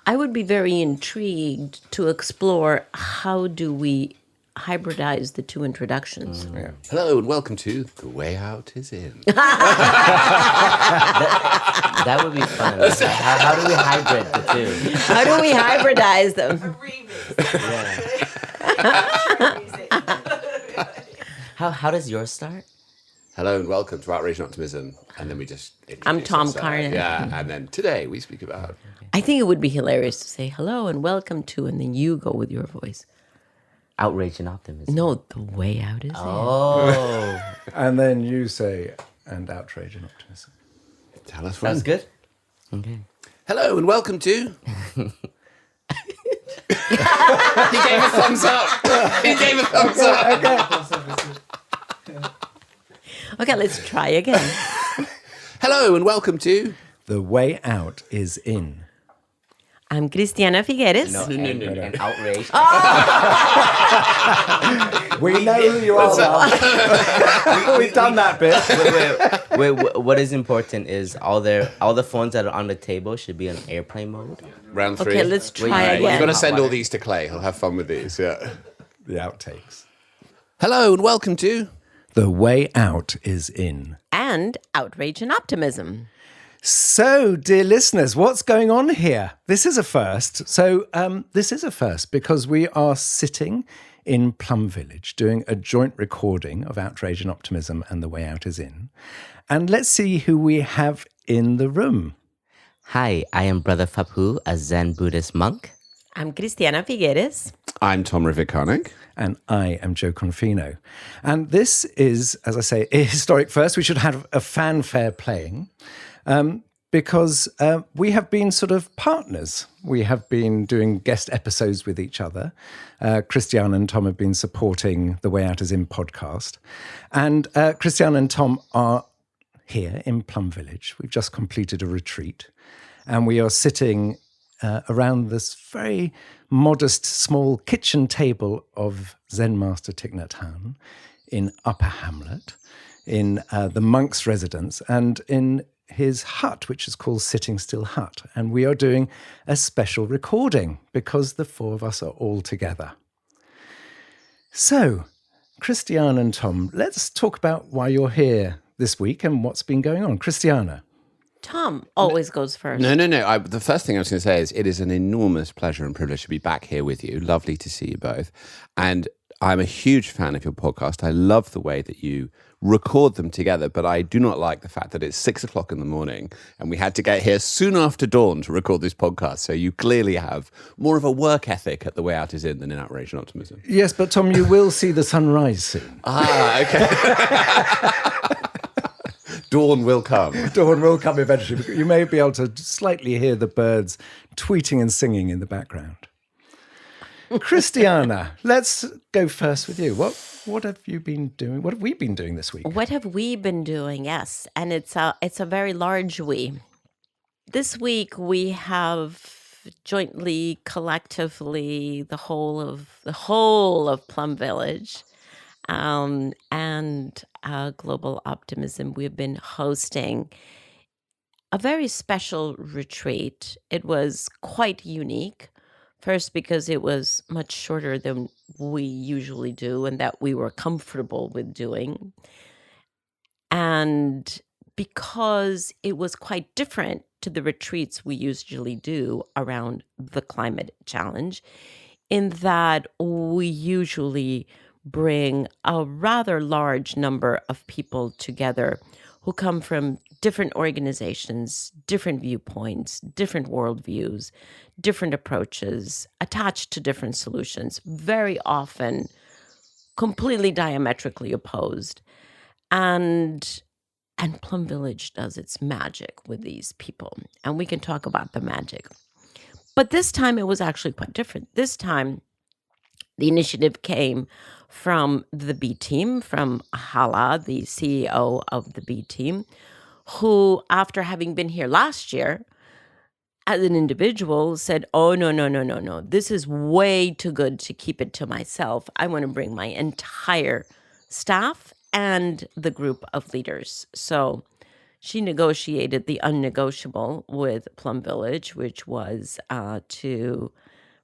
I would be very intrigued to explore how do we hybridize the two introductions. Yeah. Hello and welcome to The Way Out is In. That would be fun. How do we hybrid the two? How do we hybridize them? How does yours start? Hello and welcome to Outrage Optimism. And then we just I'm Tom ourselves. Carnan. Yeah, and then today we speak about... I think it would be hilarious to say hello and welcome to, and then you go with your voice. Outrage and Optimism. No, the way out is Oh. And then you say, and outrage and optimism. Tell us when. Sounds good. Okay. Hello and welcome to... He gave a thumbs up. He gave a thumbs up. Okay, let's try again. Hello and welcome to... The way out is in. I'm Christiana Figueres. No. And outrage. We know who you are. We've done that bit. Wait, what is important is all the phones that are on the table should be on airplane mode. Round 3. Okay, let's try Wait, again. You've got to send all these to Clay. He'll have fun with these, yeah. The outtakes. Hello and welcome to... The way out is in. And outrage and optimism. So, dear listeners, what's going on here? This is a first. So, this is a first because we are sitting in Plum Village doing a joint recording of Outrage and Optimism and The Way Out is In. And let's see who we have in the room. Hi, I am Brother Phap Huu, a Zen Buddhist monk. I'm Christiana Figueres. I'm Tom Rivett-Carnac. And I am Jo Confino. And this is, as I say, a historic first. We should have a fanfare playing. Because we have been sort of partners. We have been doing guest episodes with each other. Christiana and Tom have been supporting The Way Out is In podcast. And Christiana and Tom are here in Plum Village. We've just completed a retreat. And we are sitting around this very modest, small kitchen table of Zen Master Thich Nhat Hanh in Upper Hamlet, in the monk's residence, and in his hut, which is called Sitting Still Hut. And we are doing a special recording because the four of us are all together. So, Christiana and Tom, let's talk about why you're here this week and what's been going on. Christiana. Tom always goes first. No. The first thing I was going to say is it is an enormous pleasure and privilege to be back here with you. Lovely to see you both. And I'm a huge fan of your podcast. I love the way that you record them together, but I do not like the fact that it's 6 o'clock in the morning and we had to get here soon after dawn to record this podcast. So you clearly have more of a work ethic at The Way Out is In than in Outrage and Optimism. Yes, but Tom, you will see the sunrise soon. Okay. Dawn will come. Dawn will come eventually. You may be able to slightly hear the birds tweeting and singing in the background. Christiana, let's go first with you. What have you been doing? What have we been doing this week? What have we been doing? Yes, and it's a very large we. This week we have jointly, collectively, the whole of Plum Village, and Global Optimism. We've been hosting a very special retreat. It was quite unique. First, because it was much shorter than we usually do and that we were comfortable with doing. And because it was quite different to the retreats we usually do around the climate challenge, in that we usually bring a rather large number of people together who come from different organizations, different viewpoints, different worldviews, different approaches, attached to different solutions, very often completely diametrically opposed. And Plum Village does its magic with these people, and we can talk about the magic. But this time it was actually quite different. This time the initiative came from the B team, from Hala, the CEO of the B team, who, after having been here last year, as an individual, said, oh, no. This is way too good to keep it to myself. I want to bring my entire staff and the group of leaders. So she negotiated the unnegotiable with Plum Village, which was to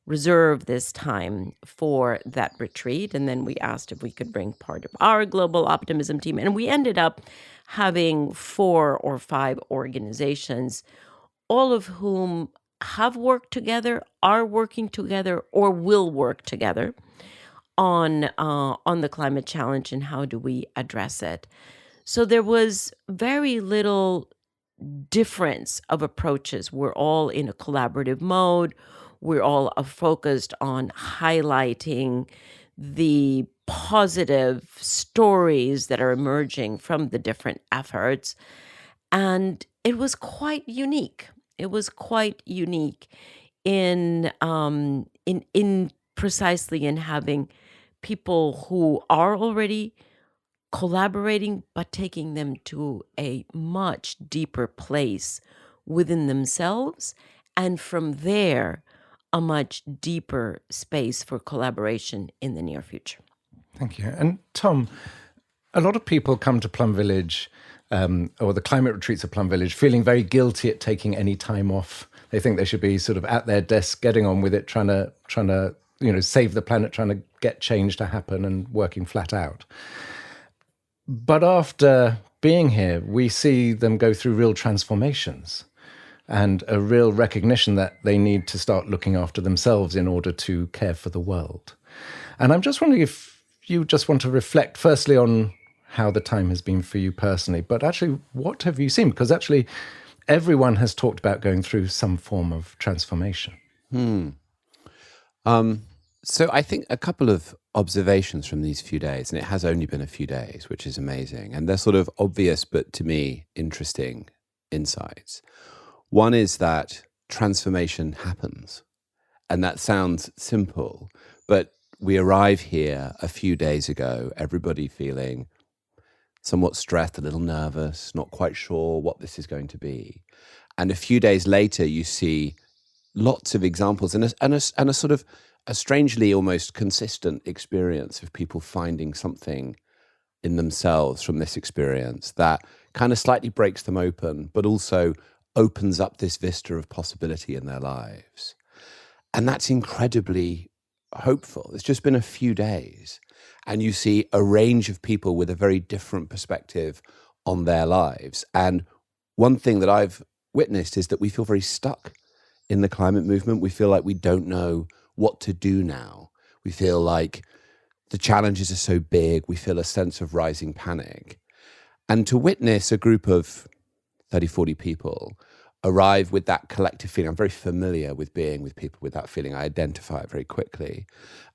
reserve this time for that retreat. And then we asked if we could bring part of our Global Optimism team. And we ended up having 4 or 5 organizations, all of whom have worked together, are working together, or will work together on the climate challenge and how do we address it. So there was very little difference of approaches. We're all in a collaborative mode. We're all focused on highlighting the positive stories that are emerging from the different efforts. And it was quite unique. It was quite unique in precisely in having people who are already collaborating, but taking them to a much deeper place within themselves, and from there, a much deeper space for collaboration in the near future. Thank you. And Tom, a lot of people come to Plum Village or the climate retreats of Plum Village feeling very guilty at taking any time off. They think they should be sort of at their desk, getting on with it, trying to save the planet, trying to get change to happen and working flat out. But after being here, we see them go through real transformations and a real recognition that they need to start looking after themselves in order to care for the world. And I'm just wondering if you just want to reflect firstly on how the time has been for you personally, but actually what have you seen? Because actually everyone has talked about going through some form of transformation. So I think a couple of observations from these few days, and it has only been a few days, which is amazing. And they're sort of obvious, but to me, interesting insights. One is that transformation happens. And that sounds simple, but we arrive here a few days ago, everybody feeling somewhat stressed, a little nervous, not quite sure what this is going to be. And a few days later, you see lots of examples and a sort of a strangely almost consistent experience of people finding something in themselves from this experience that kind of slightly breaks them open, but also opens up this vista of possibility in their lives. And that's incredibly hopeful. It's just been a few days, and you see a range of people with a very different perspective on their lives. And one thing that I've witnessed is that we feel very stuck in the climate movement. We feel like we don't know what to do now. We feel like the challenges are so big. We feel a sense of rising panic. And to witness a group of 30, 40 people arrive with that collective feeling, I'm very familiar with being with people with that feeling. I identify it very quickly.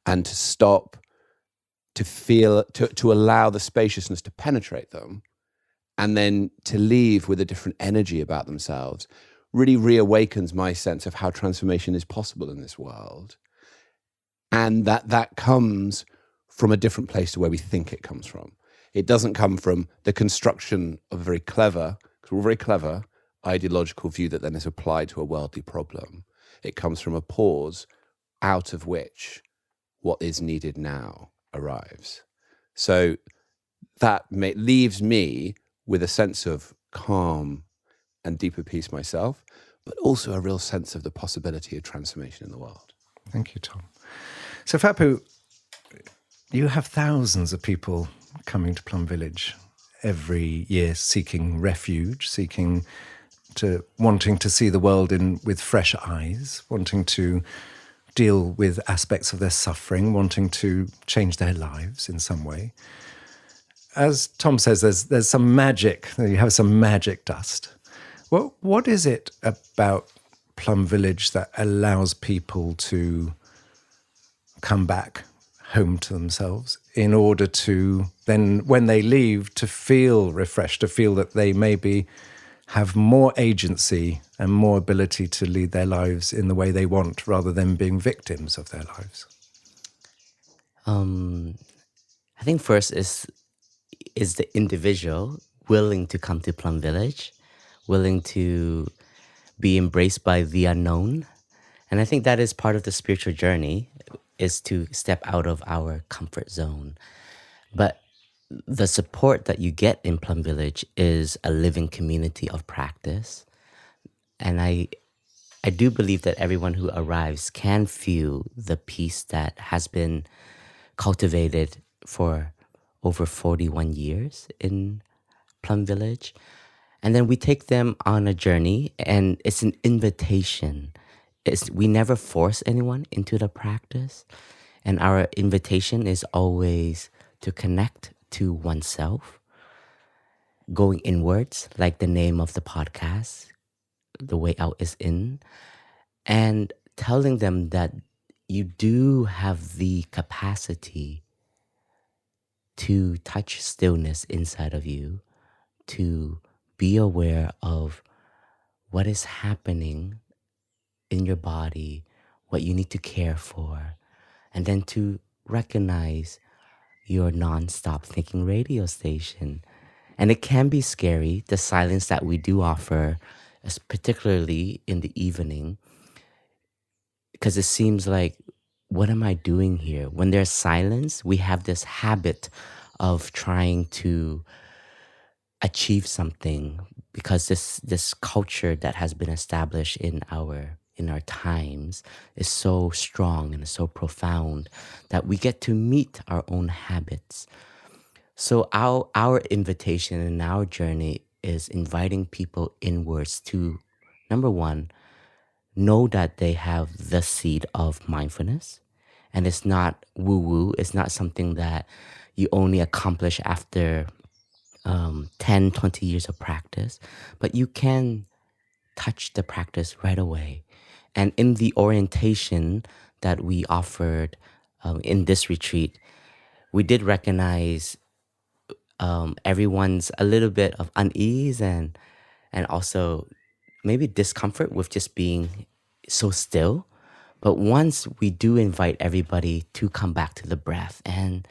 And to stop, to feel, to allow the spaciousness to penetrate them, and then to leave with a different energy about themselves, really reawakens my sense of how transformation is possible in this world. And that comes from a different place to where we think it comes from. It doesn't come from the construction of a very clever, because we're very clever, ideological view that then is applied to a worldly problem. It comes from a pause out of which what is needed now arrives. So that leaves me with a sense of calm and deeper peace myself, but also a real sense of the possibility of transformation in the world. Thank you, Tom. So Phap Huu, you have thousands of people coming to Plum Village every year seeking refuge, wanting to see the world with fresh eyes, wanting to deal with aspects of their suffering, wanting to change their lives in some way. As Tom says, there's some magic, you have some magic dust. What is it about Plum Village that allows people to come back home to themselves in order to then, when they leave, to feel refreshed, to feel that they maybe have more agency and more ability to lead their lives in the way they want, rather than being victims of their lives? I think first is the individual willing to come to Plum Village, willing to be embraced by the unknown. And I think that is part of the spiritual journey, is to step out of our comfort zone. But the support that you get in Plum Village is a living community of practice. And I do believe that everyone who arrives can feel the peace that has been cultivated for over 41 years in Plum Village. And then we take them on a journey, and it's an invitation. We never force anyone into the practice. And our invitation is always to connect to oneself, going inwards, like the name of the podcast, The Way Out is In, and telling them that you do have the capacity to touch stillness inside of you, to be aware of what is happening in your body, what you need to care for, and then to recognize your non-stop thinking radio station. And it can be scary, the silence that we do offer, particularly in the evening, because it seems like, what am I doing here? When there's silence, we have this habit of trying to achieve something, because this culture that has been established in our times is so strong and so profound that we get to meet our own habits. So our invitation and our journey is inviting people inwards to, number one, know that they have the seed of mindfulness. And it's not woo-woo. It's not something that you only accomplish after 10, 20 years of practice. But you can touch the practice right away. And in the orientation that we offered in this retreat, we did recognize everyone's a little bit of unease and also maybe discomfort with just being so still. But once we do invite everybody to come back to the breath and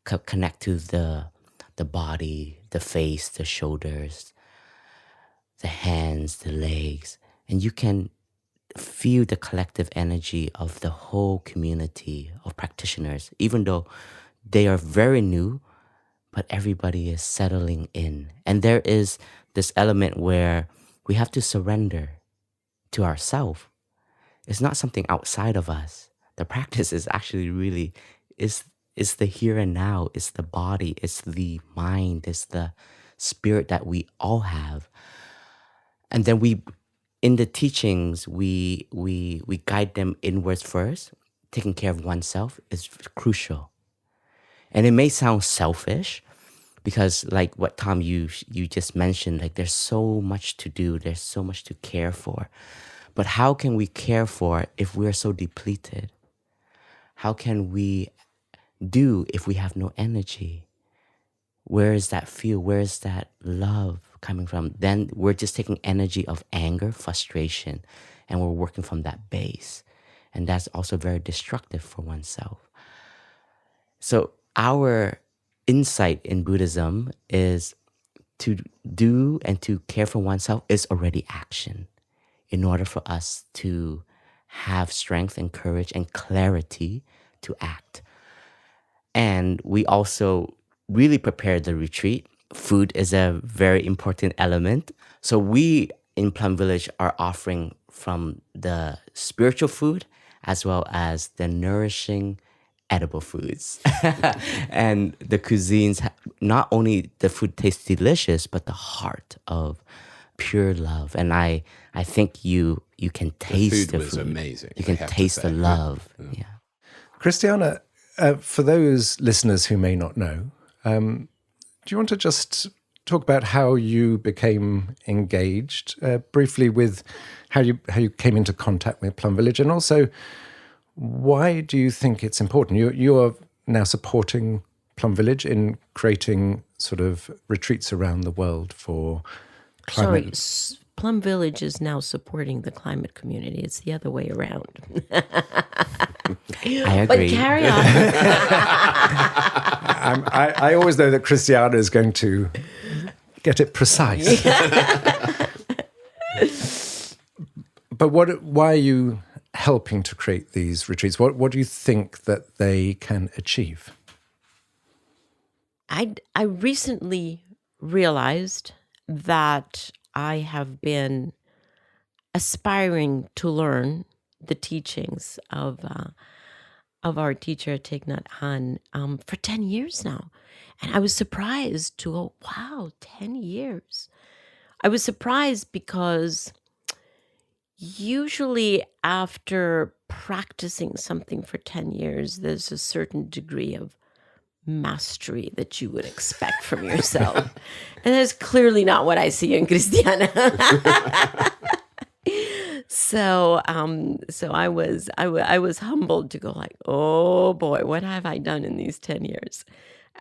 connect to the body, the face, the shoulders, the hands, the legs, and you can feel the collective energy of the whole community of practitioners, even though they are very new, but everybody is settling in. And there is this element where we have to surrender to ourselves. It's not something outside of us. The practice is actually really, is the here and now, it's the body, it's the mind, it's the spirit that we all have. And then in the teachings, we guide them inwards first. Taking care of oneself is crucial. And it may sound selfish, because like what Tom, you just mentioned, like there's so much to do, there's so much to care for. But how can we care for if we're so depleted? How can we do if we have no energy? Where is that feel? Where is that love coming from? Then we're just taking energy of anger, frustration, and we're working from that base. And that's also very destructive for oneself. So our insight in Buddhism is to do and to care for oneself is already action, in order for us to have strength and courage and clarity to act. And we also really prepared the retreat. Food is a very important element. So we in Plum Village are offering from the spiritual food as well as the nourishing edible foods. And the cuisines, not only the food tastes delicious, but the heart of pure love. And I think you can taste the food. The food was amazing. You can taste the love. Yeah. Christiana, for those listeners who may not know, do you want to just talk about how you became engaged briefly with how you came into contact with Plum Village, and also why do you think it's important? You are now supporting Plum Village in creating sort of retreats around the world for climate. Sorry, Plum Village is now supporting the climate community. It's the other way around. I agree. But carry on. I always know that Christiana is going to get it precise. But why are you helping to create these retreats? What do you think that they can achieve? I recently realized that I have been aspiring to learn the teachings of our teacher Thich Nhat Hanh for 10 years now. And I was surprised to go, wow, 10 years. I was surprised because usually after practicing something for 10 years, there's a certain degree of mastery that you would expect from yourself. And that's clearly not what I see in Christiana. So I was humbled to go like, oh boy, what have I done in these 10 years?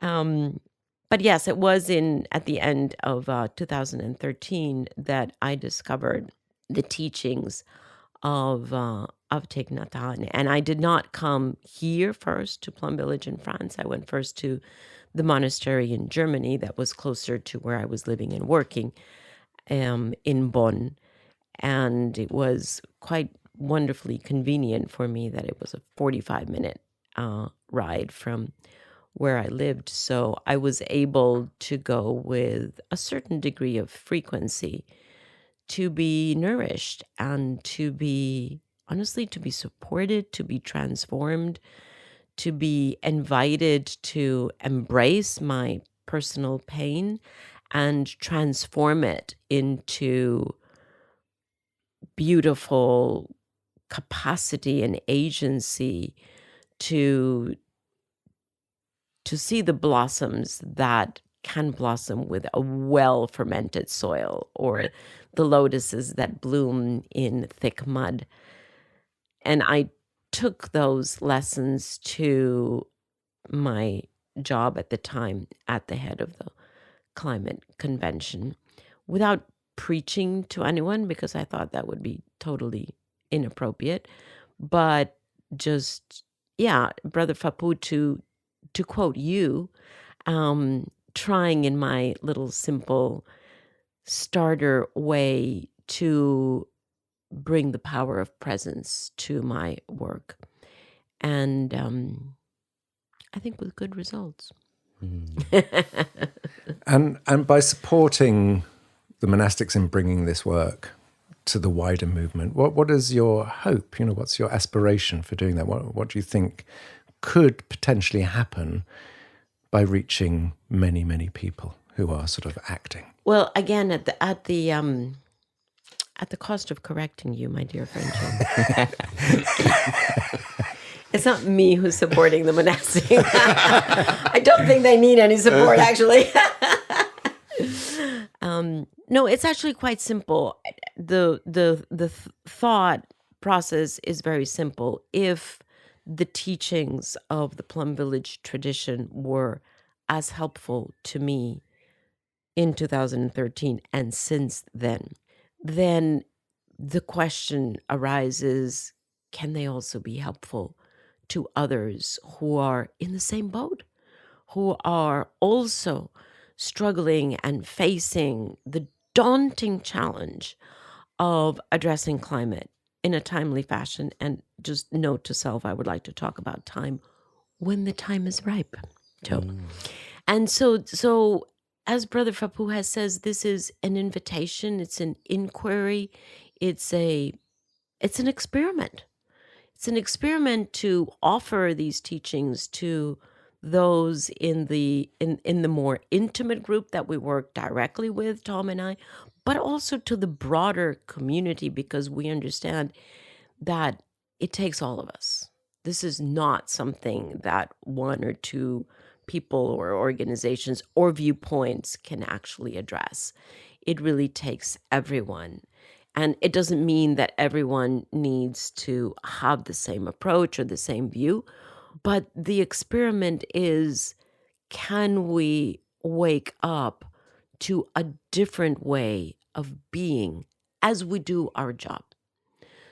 But yes, it was at the end of 2013 that I discovered the teachings of Thich Nhat Hanh. And I did not come here first to Plum Village in France. I went first to the monastery in Germany that was closer to where I was living and working, in Bonn. And it was quite wonderfully convenient for me that it was a 45-minute ride from where I lived. So I was able to go with a certain degree of frequency to be nourished and to be, honestly, to be supported, to be transformed, to be invited to embrace my personal pain and transform it into beautiful capacity and agency to see the blossoms that can blossom with a well-fermented soil, or the lotuses that bloom in thick mud. And I took those lessons to my job at the time at the head of the climate convention without preaching to anyone, because I thought that would be totally inappropriate. But just, yeah, Brother Phap Huu, to quote you, trying in my little simple starter way to bring the power of presence to my work. And I think with good results. And by supporting the monastics in bringing this work to the wider movement, what is your hope? What's your aspiration for doing that? What do you think could potentially happen by reaching many, many people who are sort of acting? Well, again, at the cost of correcting you, my dear friend Joe. It's not me who's supporting the monastic. I don't think they need any support, actually. No, it's actually quite simple. The thought process is very simple. If the teachings of the Plum Village tradition were as helpful to me in 2013 and since then the question arises, can they also be helpful to others who are in the same boat, who are also struggling and facing the daunting challenge of addressing climate in a timely fashion? And just note to self, I would like to talk about time when the time is ripe, Joe. And so as Brother Phap Huu has says, this is an invitation, it's an inquiry, it's an experiment. It's an experiment to offer these teachings to those in the more intimate group that we work directly with, Tom and I, but also to the broader community, because we understand that it takes all of us. This is not something that one or two people or organizations or viewpoints can actually address. It really takes everyone. And it doesn't mean that everyone needs to have the same approach or the same view, but the experiment is, can we wake up to a different way of being as we do our job?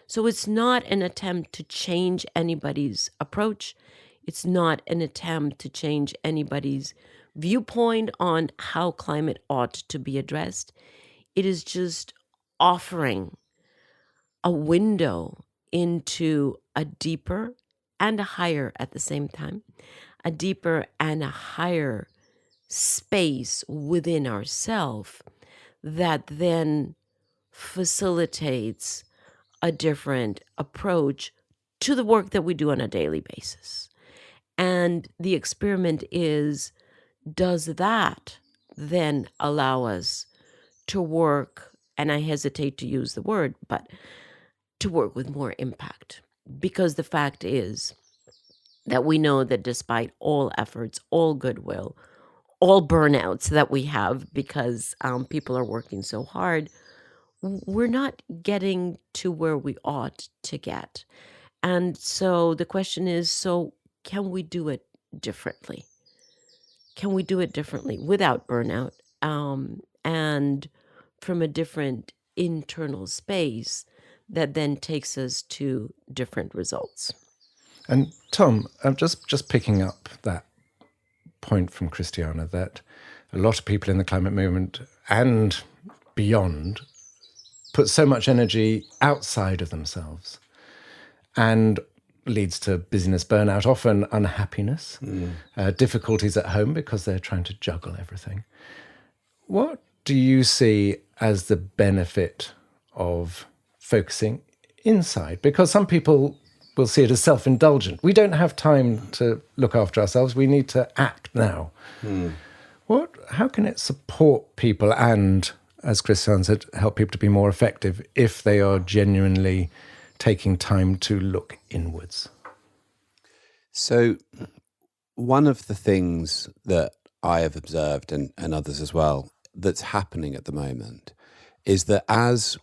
So it's not an attempt to change anybody's approach. It's not an attempt to change anybody's viewpoint on how climate ought to be addressed. It is just offering a window into a deeper and a higher at the same time, a deeper and a higher space within ourselves that then facilitates a different approach to the work that we do on a daily basis. And the experiment is, does that then allow us to work, and I hesitate to use the word, but to work with more impact? Because the fact is that we know that despite all efforts, all goodwill, all burnouts that we have because people are working so hard, we're not getting to where we ought to get. And so the question is, so can we do it differently? Can we do it differently without burnout, and from a different internal space that then takes us to different results? And Tom, I'm just picking up that point from Christiana, that a lot of people in the climate movement and beyond put so much energy outside of themselves and leads to busyness, burnout, often unhappiness, difficulties at home because they're trying to juggle everything. What do you see as the benefit of focusing inside? Because some people will see it as self-indulgent. We don't have time to look after ourselves. We need to act now. How can it support people and, as Christian said, help people to be more effective if they are genuinely taking time to look inwards? So one of the things that I have observed, and others as well, that's happening at the moment is that as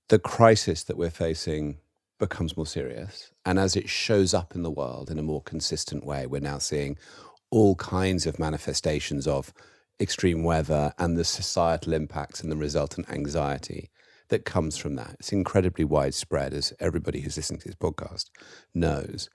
the crisis that we're facing becomes more serious, and as it shows up in the world in a more consistent way, we're now seeing all kinds of manifestations of extreme weather and the societal impacts and the resultant anxiety that comes from that. It's incredibly widespread, as everybody who's listening to this podcast knows.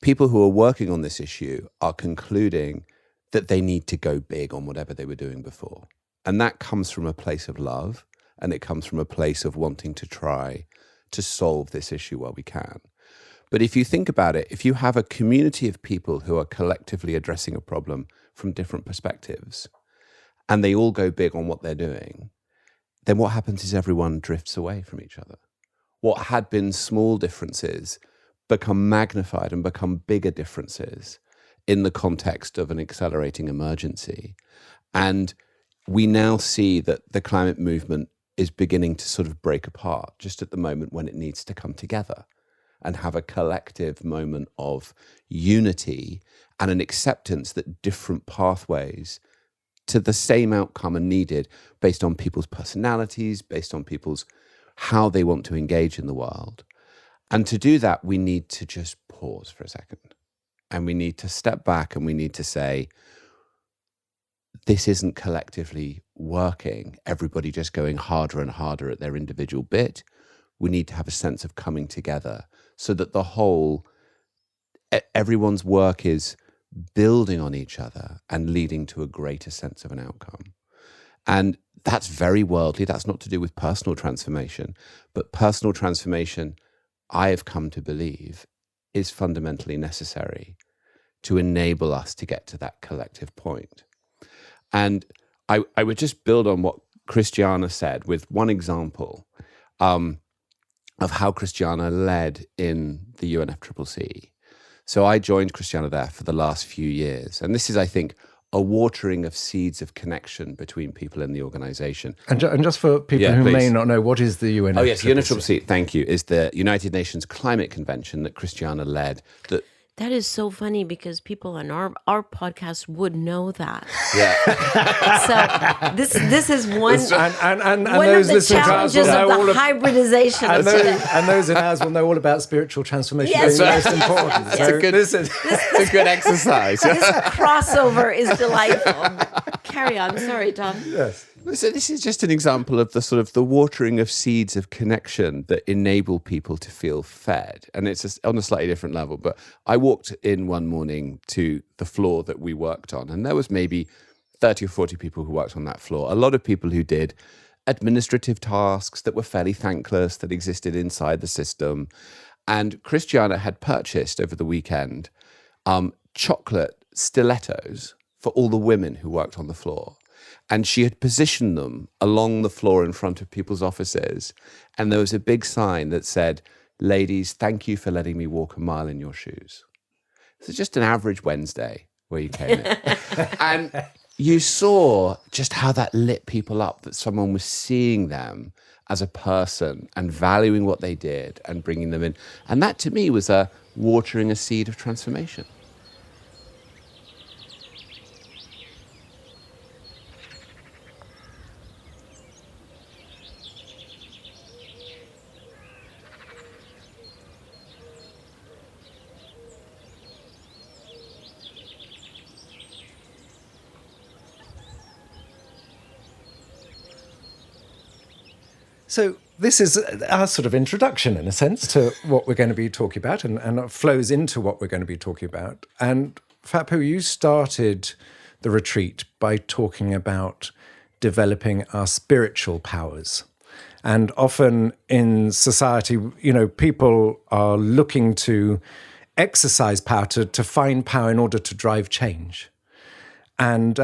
People who are working on this issue are concluding that they need to go big on whatever they were doing before. And that comes from a place of love, and it comes from a place of wanting to try to solve this issue while we can. But if you think about it, if you have a community of people who are collectively addressing a problem from different perspectives, and they all go big on what they're doing, then what happens is everyone drifts away from each other. What had been small differences become magnified and become bigger differences in the context of an accelerating emergency. And we now see that the climate movement is beginning to sort of break apart just at the moment when it needs to come together and have a collective moment of unity and an acceptance that different pathways to the same outcome are needed based on people's personalities, based on people's how they want to engage in the world. And to do that, we need to just pause for a second. And we need to step back and we need to say, this isn't collectively working. Everybody just going harder and harder at their individual bit. We need to have a sense of coming together so that the whole, everyone's work is building on each other and leading to a greater sense of an outcome. And that's very worldly. That's not to do with personal transformation. But personal transformation, I have come to believe, is fundamentally necessary to enable us to get to that collective point. And I would just build on what Christiana said with one example of how Christiana led in the UNFCCC. So I joined Christiana there for the last few years. And this is, I think, a watering of seeds of connection between people in the organization. And just for people who may not know, what is the UNFCCC? Oh, yes, UNFCCC, thank you, is the United Nations Climate Convention that Christiana led. That is so funny because people on our podcast would know that. Yeah. So this is one of the challenges of the hybridization of today. And those in ours will know all about spiritual transformation. Yes, being most important. Yes. So it's a good exercise. This crossover is delightful. Carry on. Sorry, Tom. Yes. So this is just an example of the sort of the watering of seeds of connection that enable people to feel fed. And it's just on a slightly different level. But I walked in one morning to the floor that we worked on, and there was maybe 30 or 40 people who worked on that floor. A lot of people who did administrative tasks that were fairly thankless, that existed inside the system. And Christiana had purchased over the weekend chocolate stilettos for all the women who worked on the floor. And she had positioned them along the floor in front of people's offices. And there was a big sign that said, "Ladies, thank you for letting me walk a mile in your shoes." So just an average Wednesday where you came in. And you saw just how that lit people up, that someone was seeing them as a person and valuing what they did and bringing them in. And that to me was watering a seed of transformation. So this is our sort of introduction, in a sense, to what we're going to be talking about, and it flows into what we're going to be talking about. And Phap Huu, you started the retreat by talking about developing our spiritual powers. And often in society, you know, people are looking to exercise power, to find power in order to drive change. And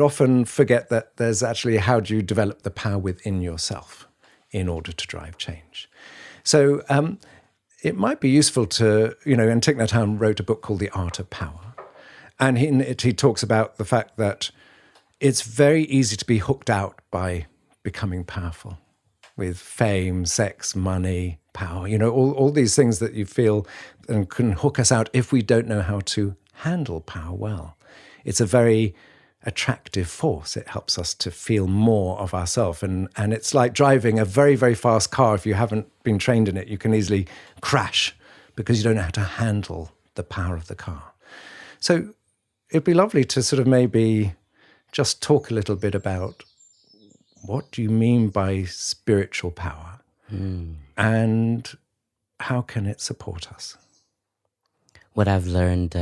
often forget that there's actually, how do you develop the power within yourself in order to drive change? So it might be useful to, you know, and Thich Nhat Hanh wrote a book called The Art of Power. And in it, he talks about the fact that it's very easy to be hooked out by becoming powerful with fame, sex, money, power, you know, all these things that you feel and can hook us out if we don't know how to handle power well. It's a very attractive force. It helps us to feel more of ourselves. And it's like driving a very, very fast car. If you haven't been trained in it, you can easily crash because you don't know how to handle the power of the car. So it'd be lovely to sort of maybe just talk a little bit about what do you mean by spiritual power and how can it support us? What I've learned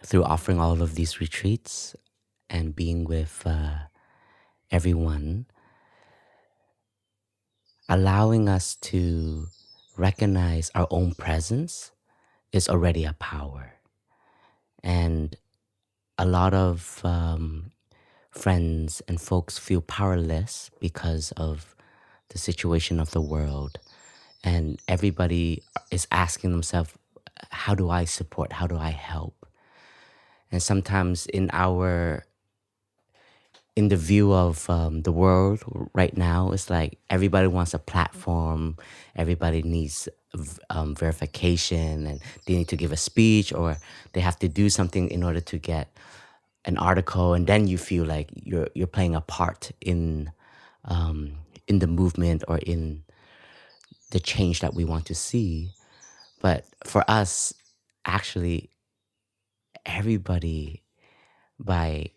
through offering all of these retreats and being with everyone, allowing us to recognize our own presence is already a power. And a lot of friends and folks feel powerless because of the situation of the world. And everybody is asking themselves, how do I support? How do I help? And sometimes in the view of the world right now, it's like everybody wants a platform, everybody needs verification, and they need to give a speech or they have to do something in order to get an article, and then you feel like you're playing a part in the movement or in the change that we want to see. But for us, actually, everybody, by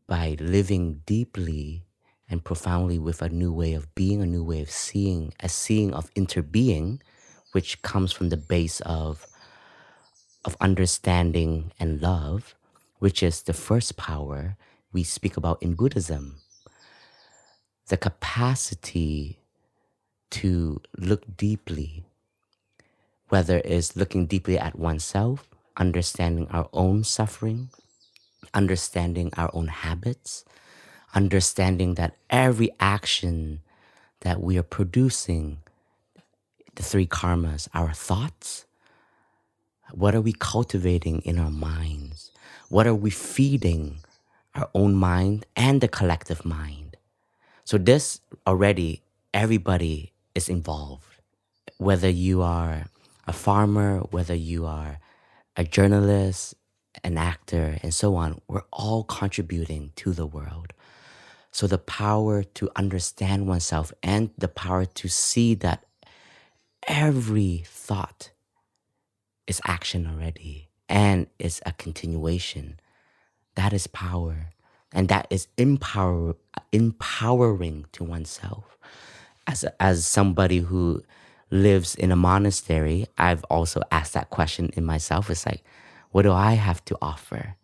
living deeply and profoundly with a new way of being, a new way of seeing, a seeing of interbeing, which comes from the base of understanding and love, which is the first power we speak about in Buddhism. The capacity to look deeply, whether it's looking deeply at oneself, understanding our own suffering, understanding our own habits, understanding that every action that we are producing, the three karmas, our thoughts, what are we cultivating in our minds? What are we feeding our own mind and the collective mind? So this already, everybody is involved. Whether you are a farmer, whether you are a journalist, an actor, and so on, we're all contributing to the world. So the power to understand oneself and the power to see that every thought is action already and is a continuation, that is power. And that is empowering to oneself. As somebody who lives in a monastery, I've also asked that question in myself. It's like, what do I have to offer?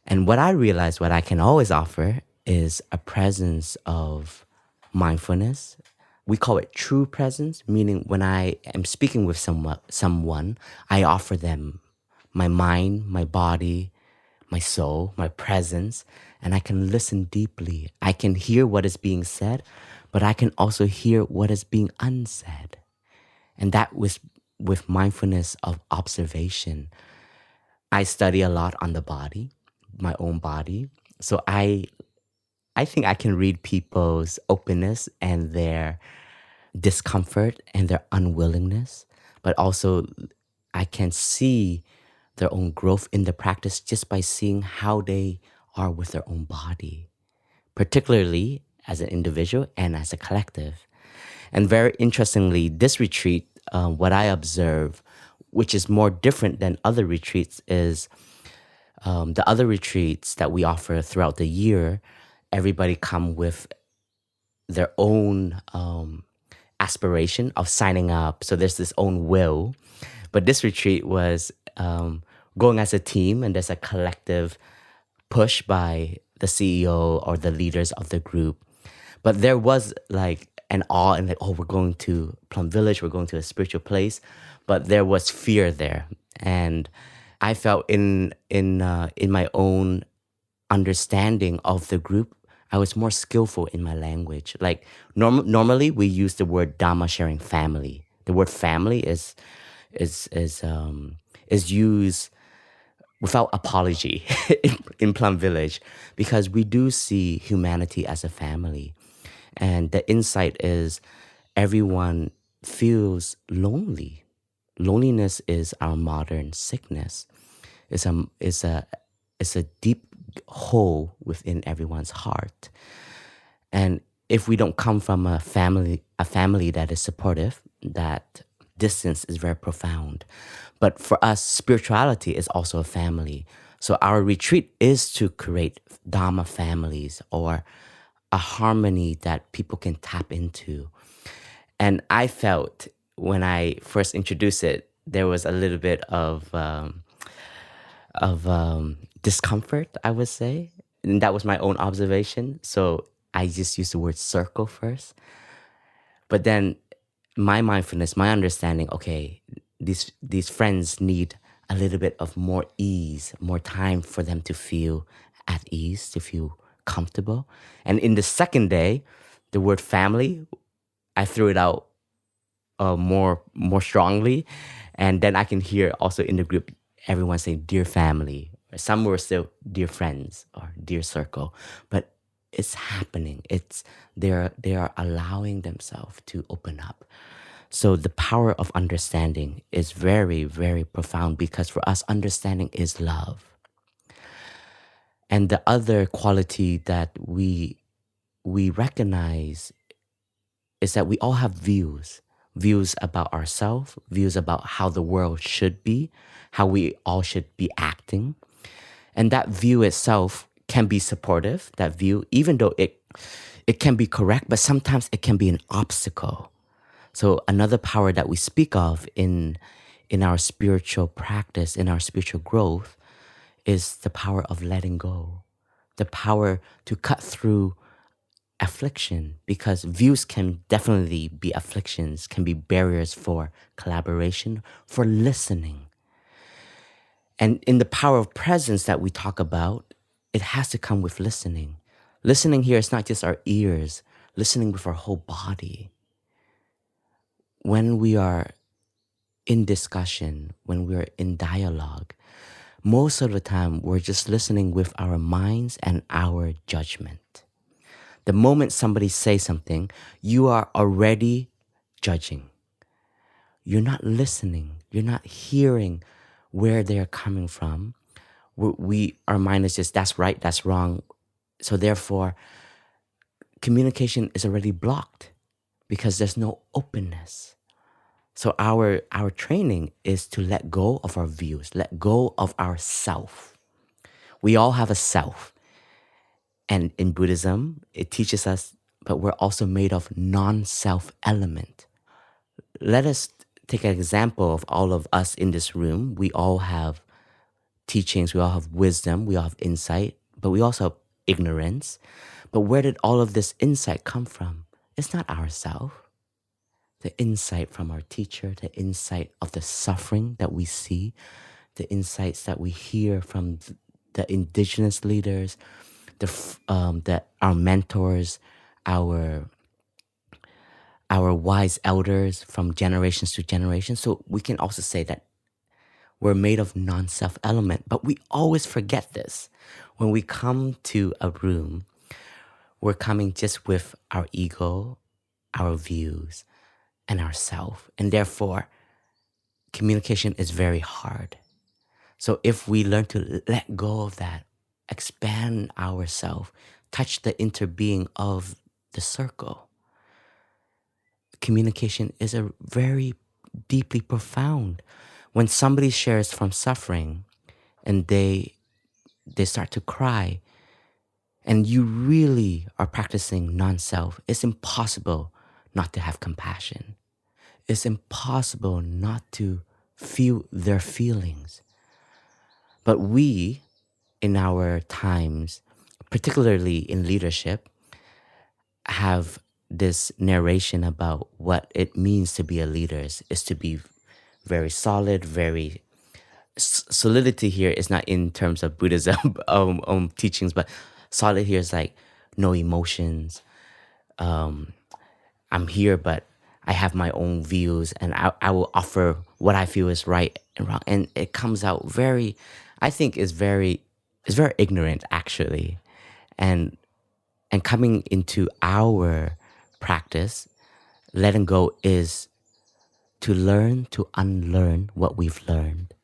And what I realize, what I can always offer is a presence of mindfulness. We call it true presence, meaning when I am speaking with someone, I offer them my mind, my body, my soul, my presence, and I can listen deeply. I can hear what is being said, but I can also hear what is being unsaid. And that was with mindfulness of observation. I study a lot on the body, my own body. So I think I can read people's openness and their discomfort and their unwillingness, but also I can see their own growth in the practice just by seeing how they are with their own body, particularly as an individual and as a collective. And very interestingly, this retreat, what I observe, which is more different than other retreats, is the other retreats that we offer throughout the year, everybody come with their own aspiration of signing up. So there's this own will. But this retreat was going as a team, and there's a collective push by the CEO or the leaders of the group. But there was like an awe and like, oh, we're going to Plum Village, we're going to a spiritual place. But there was fear there. And I felt in my own understanding of the group, I was more skillful in my language. Like normally we use the word Dhamma sharing family. The word family is used without apology in Plum Village, because we do see humanity as a family. And the insight is everyone feels lonely. Loneliness is our modern sickness. It's a deep hole within everyone's heart. And if we don't come from a family that is supportive, that distance is very profound. But for us, spirituality is also a family. So our retreat is to create Dhamma families, or a harmony that people can tap into. And I felt when I first introduced it, there was a little bit of discomfort, I would say. And that was my own observation. So I just used the word circle first. But then my mindfulness, my understanding, okay, these friends need a little bit of more ease, more time for them to feel at ease, to feel comfortable. And in the second day, the word family, I threw it out more strongly. And then I can hear also in the group, everyone saying, dear family. Some were still dear friends or dear circle. But it's happening. They are allowing themselves to open up. So the power of understanding is very, very profound, because for us, understanding is love. And the other quality that we recognize is that we all have views about ourselves, views about how the world should be, how we all should be acting. And that view itself can be supportive, that view, even though it can be correct, but sometimes it can be an obstacle. So another power that we speak of in our spiritual practice, in our spiritual growth, is the power of letting go, the power to cut through affliction, because views can definitely be afflictions, can be barriers for collaboration, for listening. And in the power of presence that we talk about, it has to come with listening. Listening here is not just our ears, listening with our whole body. When we are in discussion, when we're in dialogue, most of the time we're just listening with our minds and our judgment. The moment somebody says something, you are already judging. You're not listening. You're not hearing where they're coming from. Our mind is just, that's right, that's wrong. So therefore, communication is already blocked because there's no openness. So our training is to let go of our views, let go of our self. We all have a self. And in Buddhism, it teaches us, but we're also made of non-self element. Let us take an example of all of us in this room. We all have teachings, we all have wisdom, we all have insight, but we also have ignorance. But where did all of this insight come from? It's not ourself. The insight from our teacher, the insight of the suffering that we see, the insights that we hear from the indigenous leaders, our mentors, our wise elders from generations to generations. So we can also say that we're made of non-self element, but we always forget this. When we come to a room, we're coming just with our ego, our views, and ourself. And therefore, communication is very hard. So if we learn to let go of that, expand ourselves, touch the interbeing of the circle, communication is a very deeply profound. When somebody shares from suffering and they start to cry, and you really are practicing non-self, it's impossible not to have compassion. It's impossible not to feel their feelings. But we, in our times, particularly in leadership, have this narration about what it means to be a leader is to be very solid, very solidity here is not in terms of Buddhism teachings, but solid here is like no emotions. I'm here, but I have my own views, and I will offer what I feel is right and wrong. And it comes out very, I think, it's very ignorant actually, and coming into our practice, letting go is to learn to unlearn what we've learned,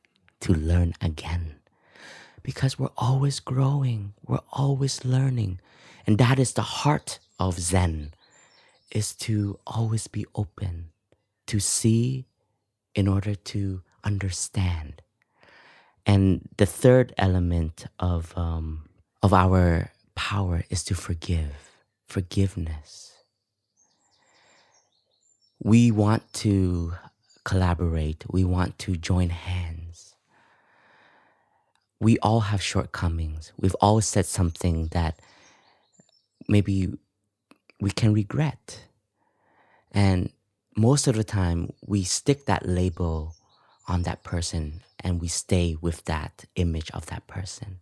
to learn again. Because we're always growing, we're always learning. And that is the heart of Zen, is to always be open, to see in order to understand. And the third element of our power is to forgiveness. We want to collaborate. We want to join hands. We all have shortcomings. We've all said something that maybe we can regret. And most of the time, we stick that label on that person and we stay with that image of that person.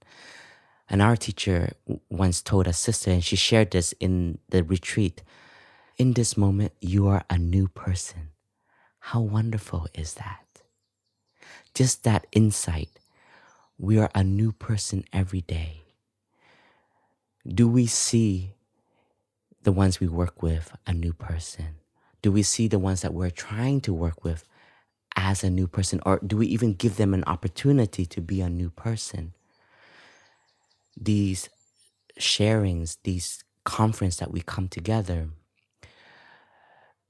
And our teacher once told a sister, and she shared this in the retreat, in this moment, you are a new person. How wonderful is that? Just that insight. We are a new person every day. Do we see the ones we work with a new person? Do we see the ones that we're trying to work with as a new person? Or do we even give them an opportunity to be a new person? These sharings, these conferences that we come together,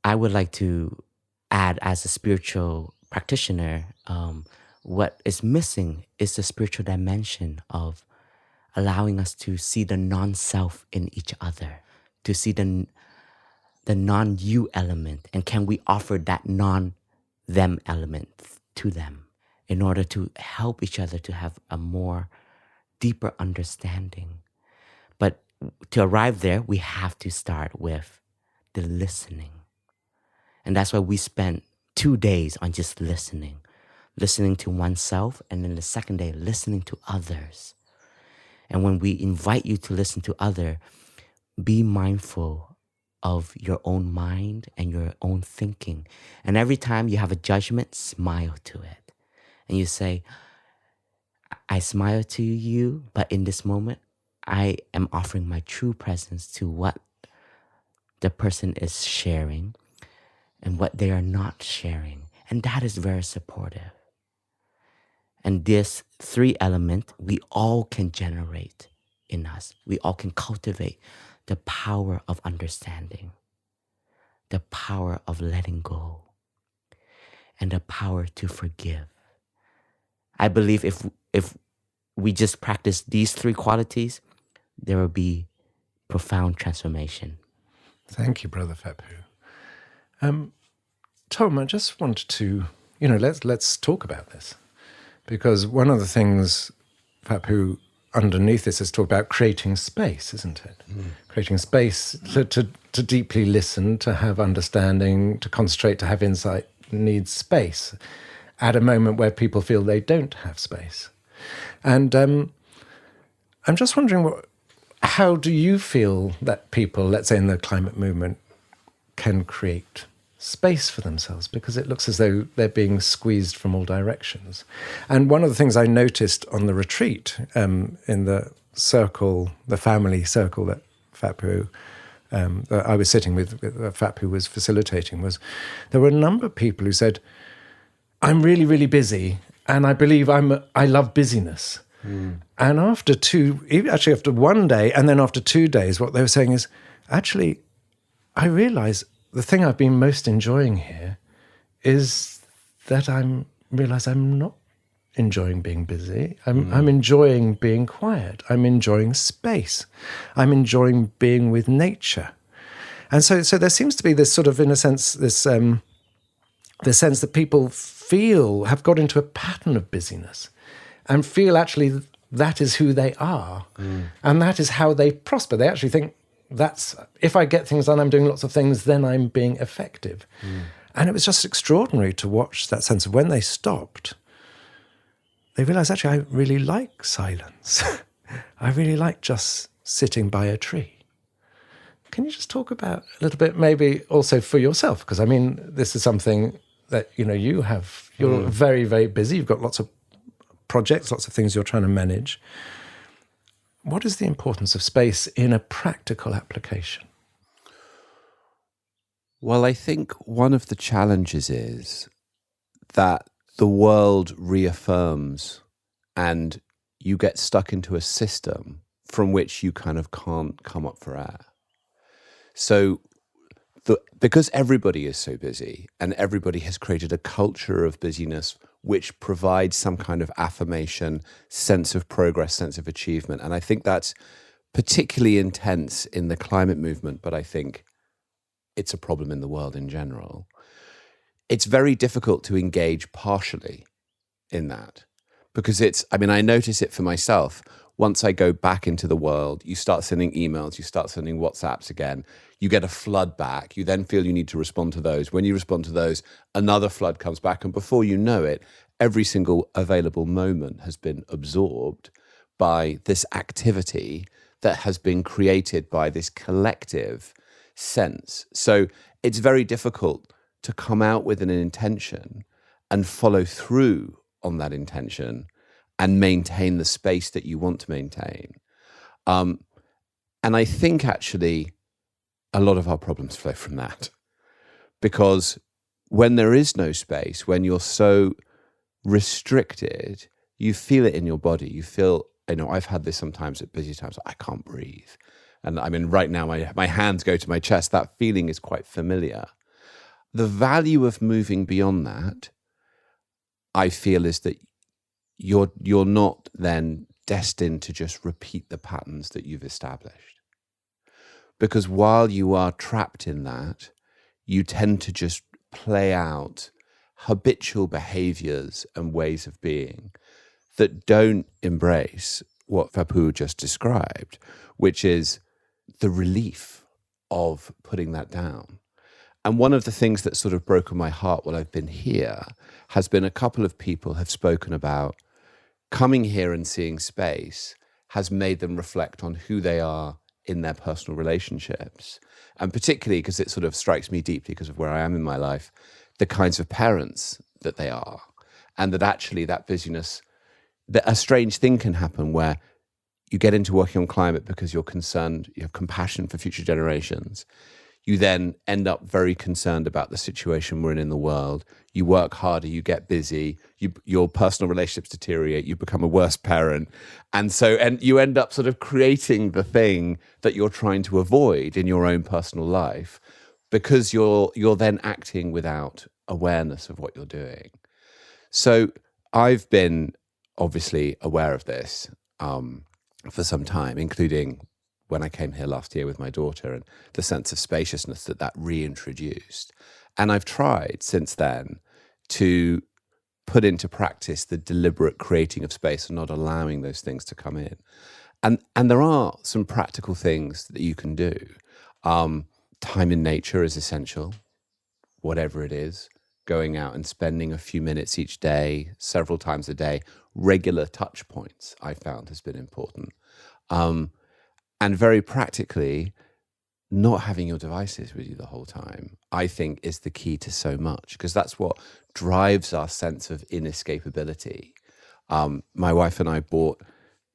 I would like to add as a spiritual practitioner, what is missing is the spiritual dimension of allowing us to see the non-self in each other, to see the non-you element, and can we offer that non-them element to them in order to help each other to have a more deeper understanding. But to arrive there, we have to start with the listening. And that's why we spent 2 days on just listening to oneself, and then the second day, listening to others. And when we invite you to listen to others, be mindful of your own mind and your own thinking. And every time you have a judgment, smile to it. And you say, I smile to you, but in this moment, I am offering my true presence to what the person is sharing and what they are not sharing. And that is very supportive. And this 3 element, we all can generate in us. We all can cultivate the power of understanding, the power of letting go, and the power to forgive. I believe if we just practice these 3 qualities, there will be profound transformation. Thank you, Brother Phap Huu. Tom, I just wanted to, let's talk about this. Because one of the things Phap Huu underneath this is talk about creating space, isn't it? Creating space to deeply listen, to have understanding, to concentrate, to have insight needs space at a moment where people feel they don't have space. And I'm just wondering, how do you feel that people, let's say in the climate movement, can create space for themselves? Because it looks as though they're being squeezed from all directions. And one of the things I noticed on the retreat, in the circle, the family circle that Phap Huu, that I was sitting with Phap Huu was facilitating, was there were a number of people who said, I'm really, really busy, and I believe I love busyness. And after one day, and then after 2 days, what they were saying is, actually, I realize the thing I've been most enjoying here is that realize I'm not enjoying being busy. I'm enjoying being quiet. I'm enjoying space. I'm enjoying being with nature. And so there seems to be this sort of, in a sense, this the sense that people have got into a pattern of busyness and feel actually that is who they are. And that is how they prosper. They actually think, if I get things done, I'm doing lots of things, then I'm being effective. And it was just extraordinary to watch that sense of when they stopped, they realized, actually, I really like silence. I really like just sitting by a tree. Can you just talk about a little bit, maybe also for yourself? Because, I mean, this is something that, you're very, very busy. You've got lots of projects, lots of things you're trying to manage. What is the importance of space in a practical application? Well, I think one of the challenges is that the world reaffirms and you get stuck into a system from which you kind of can't come up for air. So because everybody is so busy and everybody has created a culture of busyness which provides some kind of affirmation, sense of progress, sense of achievement. And I think that's particularly intense in the climate movement, but I think it's a problem in the world in general. It's very difficult to engage partially in that because I notice it for myself. Once I go back into the world, you start sending emails, you start sending WhatsApps again, you get a flood back, you then feel you need to respond to those. When you respond to those, another flood comes back, and before you know it, every single available moment has been absorbed by this activity that has been created by this collective sense. So it's very difficult to come out with an intention and follow through on that intention and maintain the space that you want to maintain. And I think actually a lot of our problems flow from that. Because when there is no space, when you're so restricted, you feel it in your body. You feel, I've had this sometimes at busy times, I can't breathe. And I mean, right now, my hands go to my chest. That feeling is quite familiar. The value of moving beyond that, I feel, is that you're not then destined to just repeat the patterns that you've established. Because while you are trapped in that, you tend to just play out habitual behaviors and ways of being that don't embrace what Phap Huu just described, which is the relief of putting that down. And one of the things that's sort of broken my heart while I've been here has been a couple of people have spoken about coming here and seeing space has made them reflect on who they are in their personal relationships. And particularly because it sort of strikes me deeply because of where I am in my life, the kinds of parents that they are. And that actually that busyness, that a strange thing can happen where you get into working on climate because you're concerned, you have compassion for future generations. You then end up very concerned about the situation we're in the world. You work harder, you get busy, your personal relationships deteriorate, you become a worse parent. And you end up sort of creating the thing that you're trying to avoid in your own personal life because you're then acting without awareness of what you're doing. So I've been obviously aware of this for some time, including when I came here last year with my daughter and the sense of spaciousness that reintroduced. And I've tried since then to put into practice the deliberate creating of space and not allowing those things to come in. And there are some practical things that you can do. Time in nature is essential, whatever it is. Going out and spending a few minutes each day, several times a day, regular touch points, I found has been important. And very practically, not having your devices with you the whole time, I think, is the key to so much, because that's what drives our sense of inescapability. My wife and I bought,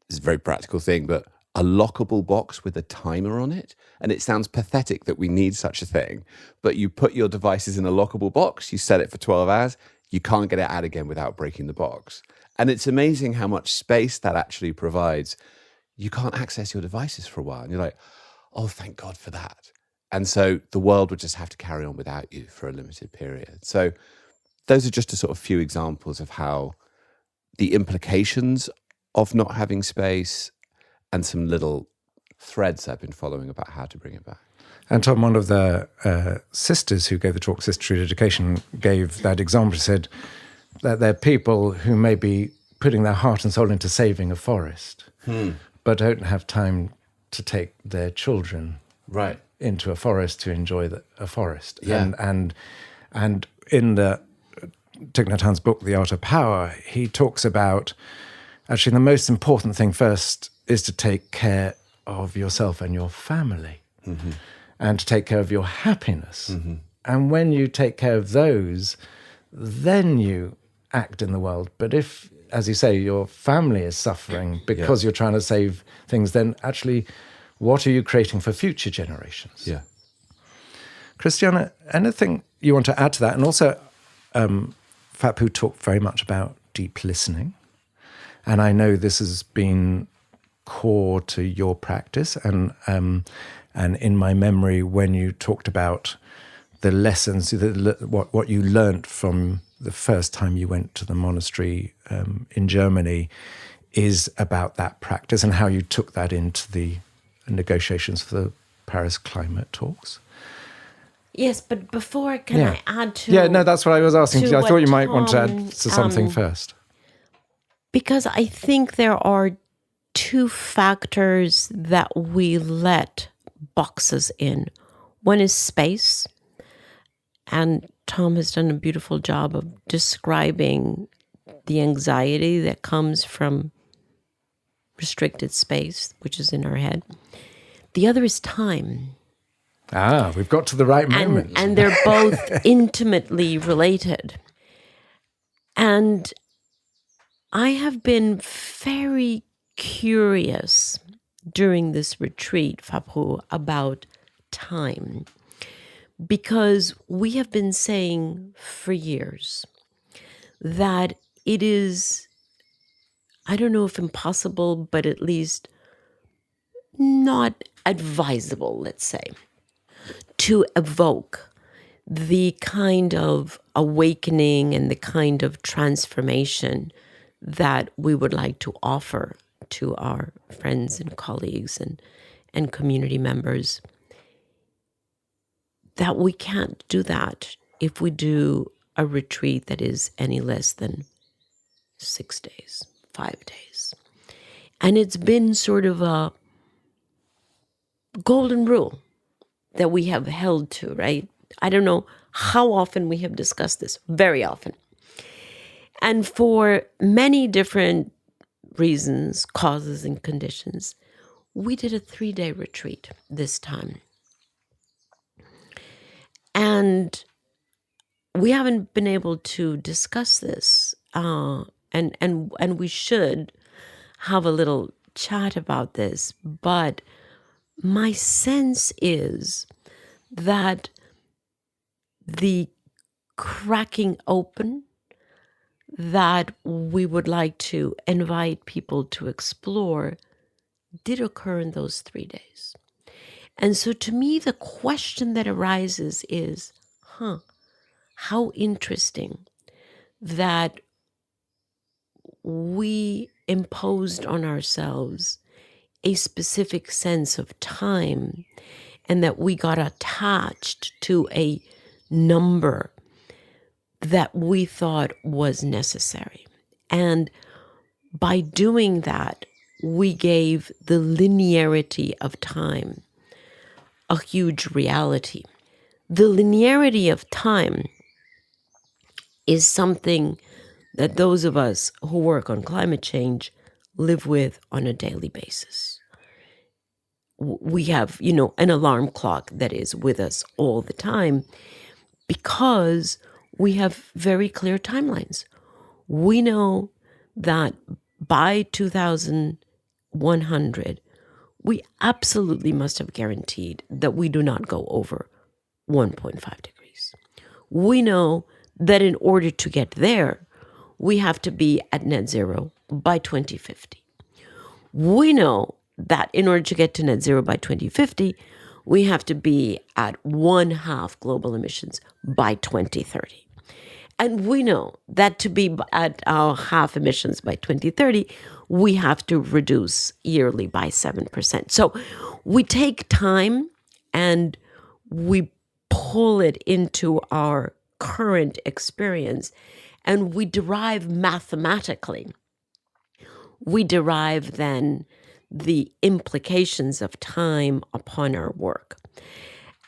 this is a very practical thing, but a lockable box with a timer on it. And it sounds pathetic that we need such a thing, but you put your devices in a lockable box, you set it for 12 hours, you can't get it out again without breaking the box. And it's amazing how much space that actually provides. You can't access your devices for a while. And you're like, oh, thank God for that. And so the world would just have to carry on without you for a limited period. So those are just a sort of few examples of how the implications of not having space and some little threads I've been following about how to bring it back. And Tom, one of the sisters who gave the talk, Sister True Education, gave that example. She said that there are people who may be putting their heart and soul into saving a forest, but don't have time to take their children into a forest to enjoy a forest. Yeah. And in the Thich Nhat Hanh's book, The Art of Power, he talks about actually the most important thing first is to take care of yourself and your family, and to take care of your happiness. And when you take care of those, then you act in the world. But if, as you say, your family is suffering because you're trying to save things, then actually, what are you creating for future generations? Yeah. Christiana, anything you want to add to that? And also, Phap Huu talked very much about deep listening. And I know this has been core to your practice. And in my memory, when you talked about the lessons, what you learnt from the first time you went to the monastery in Germany, is about that practice and how you took that into the negotiations for the Paris climate talks. Yes, but before, can I add to... Yeah, no, that's what I was asking. I thought you might want to add Tom, to something first. Because I think there are two factors that we let boxes in. One is space, and Tom has done a beautiful job of describing the anxiety that comes from restricted space, which is in our head. The other is time. We've got to the right moment. And they're both intimately related. And I have been very curious during this retreat, Phap Huu, about time. Because we have been saying for years that it is, I don't know if impossible, but at least not advisable, let's say, to evoke the kind of awakening and the kind of transformation that we would like to offer to our friends and colleagues and community members. That we can't do that if we do a retreat that is any less than 6 days, 5 days. And it's been sort of a golden rule that we have held to, right? I don't know how often we have discussed this, very often. And for many different reasons, causes and conditions, we did a 3-day retreat this time. And we haven't been able to discuss this, and we should have a little chat about this. But my sense is that the cracking open that we would like to invite people to explore did occur in those 3 days. And so to me, the question that arises is, how interesting that we imposed on ourselves a specific sense of time and that we got attached to a number that we thought was necessary. And by doing that, we gave the linearity of time a huge reality. The linearity of time is something that those of us who work on climate change live with on a daily basis. we have, an alarm clock that is with us all the time because we have very clear timelines. We know that by 2100, we absolutely must have guaranteed that we do not go over 1.5 degrees. We know that in order to get there, we have to be at net zero by 2050. We know that in order to get to net zero by 2050, we have to be at 1/2 global emissions by 2030. And we know that to be at our half emissions by 2030, we have to reduce yearly by 7%. So we take time and we pull it into our current experience, and we derive mathematically. We derive then the implications of time upon our work.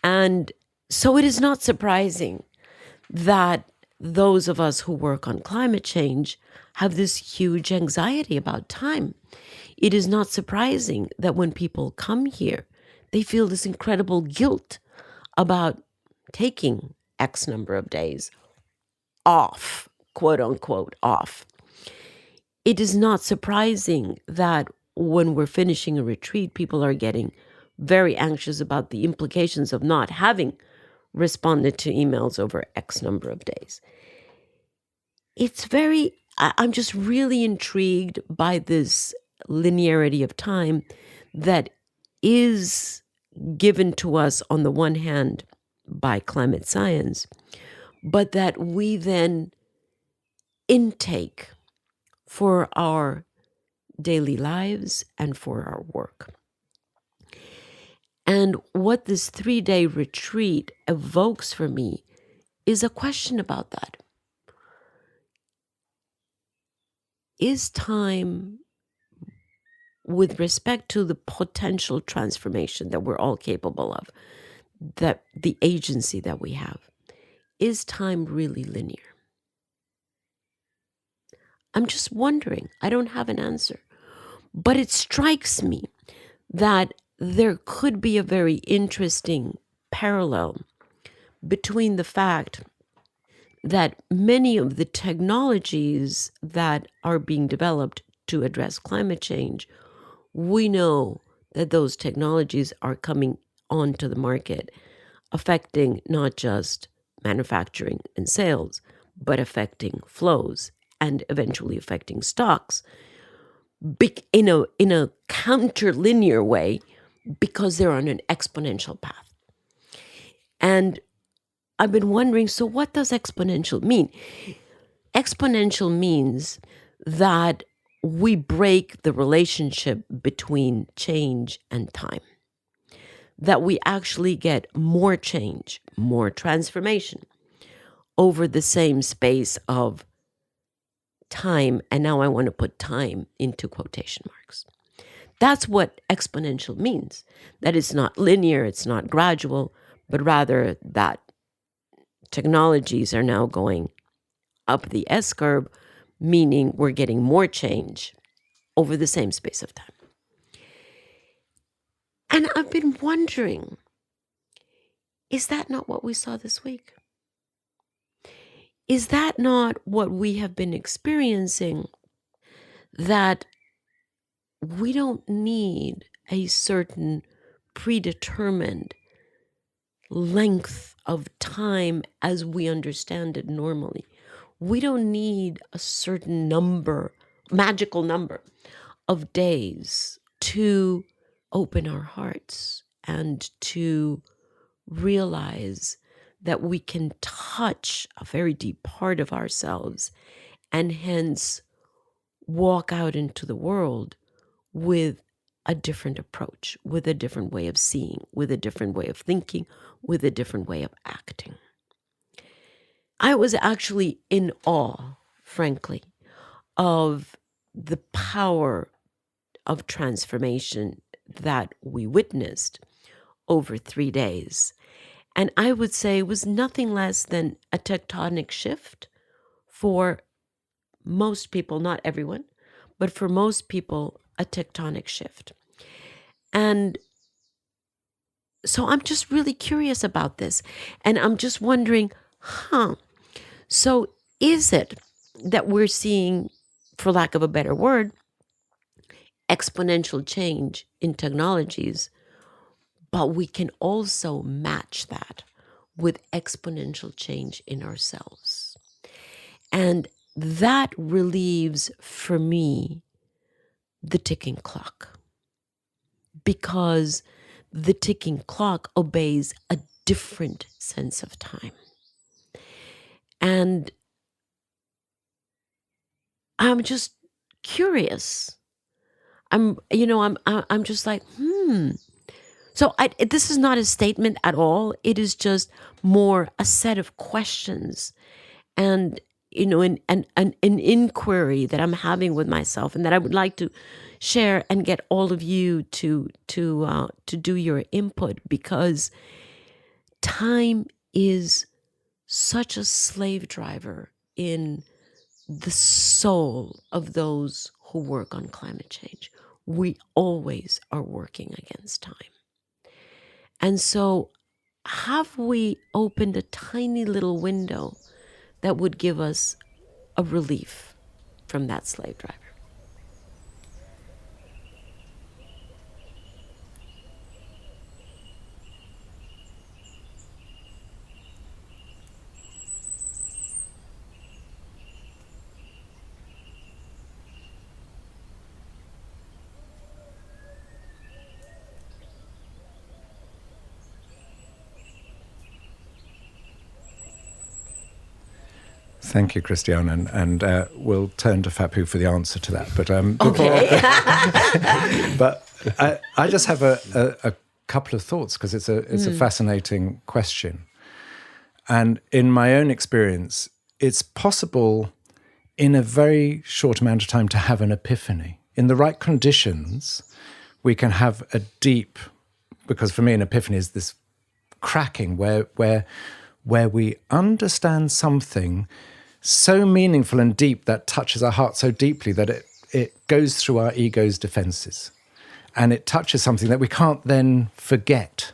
And so it is not surprising that those of us who work on climate change have this huge anxiety about time. It is not surprising that when people come here, they feel this incredible guilt about taking X number of days off, quote unquote, off. It is not surprising that when we're finishing a retreat, people are getting very anxious about the implications of not having responded to emails over X number of days. I'm just really intrigued by this linearity of time that is given to us on the one hand by climate science, but that we then intake for our daily lives and for our work. And what this 3-day retreat evokes for me is a question about that. Is time, with respect to the potential transformation that we're all capable of, that the agency that we have, is time really linear? I'm just wondering. I don't have an answer. But it strikes me that there could be a very interesting parallel between the fact that many of the technologies that are being developed to address climate change, we know that those technologies are coming onto the market, affecting not just manufacturing and sales, but affecting flows and eventually affecting stocks in a counterlinear way, because they're on an exponential path. And I've been wondering, so what does exponential mean? Exponential means that we break the relationship between change and time, that we actually get more change, more transformation over the same space of time. And now I want to put time into quotation marks. That's what exponential means, that it's not linear, it's not gradual, but rather that technologies are now going up the S-curve, meaning we're getting more change over the same space of time. And I've been wondering, is that not what we saw this week? Is that not what we have been experiencing, that we don't need a certain predetermined length of time as we understand it normally? We don't need a certain number, magical number of days to open our hearts and to realize that we can touch a very deep part of ourselves and hence walk out into the world with a different approach, with a different way of seeing, with a different way of thinking, with a different way of acting. I was actually in awe, frankly, of the power of transformation that we witnessed over 3 days. And I would say it was nothing less than a tectonic shift for most people, not everyone, but for most people, a tectonic shift. And so I'm just really curious about this. And I'm just wondering, so is it that we're seeing, for lack of a better word, exponential change in technologies, but we can also match that with exponential change in ourselves? And that relieves, for me, the ticking clock. Because the ticking clock obeys a different sense of time. And I'm just curious. I'm just like, So this is not a statement at all. It is just more a set of questions, and an inquiry that I'm having with myself, and that I would like to share and get all of you to do your input, because time is such a slave driver in the soul of those who work on climate change. We always are working against time. And so have we opened a tiny little window that would give us a relief from that slave driver? Thank you, Christiana, and we'll turn to Phap Huu for the answer to that. But Okay. but I just have a couple of thoughts, because it's a fascinating question. And in my own experience, it's possible in a very short amount of time to have an epiphany. In the right conditions, we can have a deep, because for me an epiphany is this cracking where we understand something so meaningful and deep that touches our heart so deeply that it goes through our ego's defenses. And it touches something that we can't then forget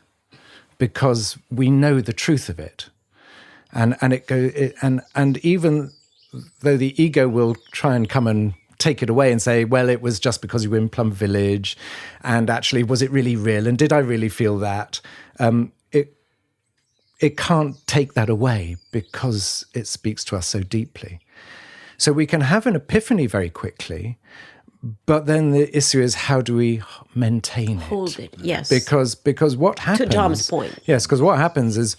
because we know the truth of it. And even though the ego will try and come and take it away and say, well, it was just because you were in Plum Village, and actually, was it really real? And did I really feel that? It can't take that away because it speaks to us so deeply. So we can have an epiphany very quickly, but then the issue is, how do we maintain it? Hold it, yes. Because what happens... To Tom's point. Yes, because what happens is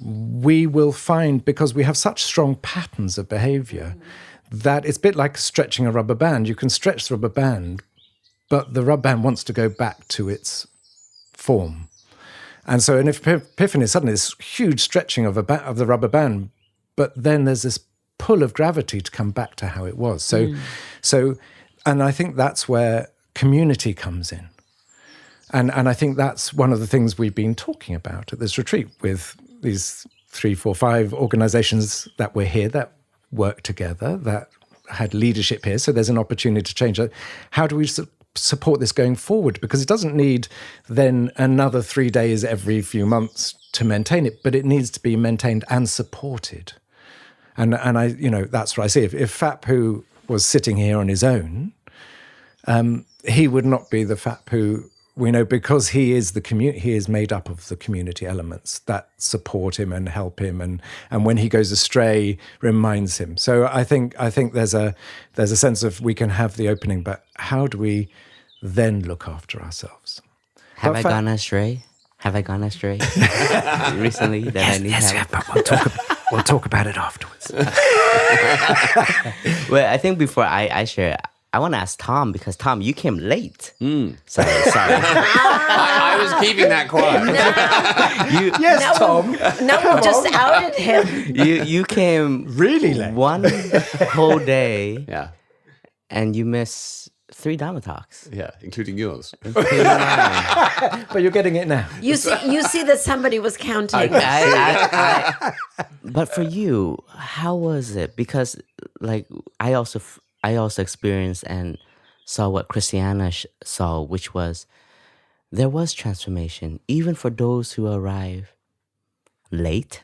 we will find, because we have such strong patterns of behavior, that it's a bit like stretching a rubber band. You can stretch the rubber band, but the rubber band wants to go back to its form. And so an epiphany is suddenly this huge stretching of the rubber band, but then there's this pull of gravity to come back to how it was. So, and I think that's where community comes in. And I think that's one of the things we've been talking about at this retreat with these 3, 4, 5 organizations that were here that work together, that had leadership here. So there's an opportunity to change it. How do we support this going forward? Because it doesn't need then another 3 days every few months to maintain it, but it needs to be maintained and supported. And I, that's what I see. If Phap Huu was sitting here on his own, he would not be the Phap Huu we know, because he is the community. He is made up of the community elements that support him and help him, and when he goes astray, reminds him. So I think there's a sense of, we can have the opening, but how do we then look after ourselves? Have I gone astray? Recently that I need help? But we'll talk about it afterwards. Well, I think before I share, I want to ask Tom, because Tom, you came late. Sorry. I was keeping that quiet. Yes, Tom. Now we've just outed him. You came really late. One whole day. Yeah. And you missed 3 Dharma talks. Yeah, including yours. But you're getting it now. You see that somebody was counting. But for you, how was it? Because I also experienced and saw what Christiana saw, which was there was transformation, even for those who arrive late.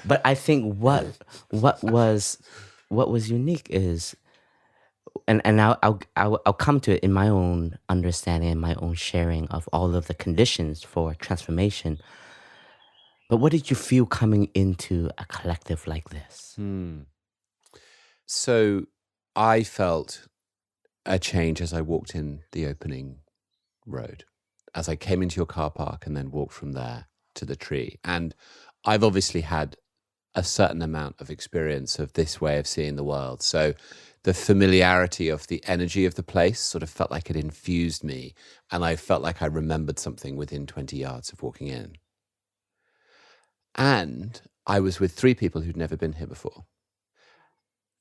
But I think what was unique is, and I'll come to it in my own understanding and my own sharing of all of the conditions for transformation. But what did you feel coming into a collective like this? So I felt a change as I walked in the opening road, as I came into your car park and then walked from there to the tree. And I've obviously had a certain amount of experience of this way of seeing the world. So the familiarity of the energy of the place sort of felt like it infused me, and I felt like I remembered something within 20 yards of walking in. And I was with 3 people who'd never been here before.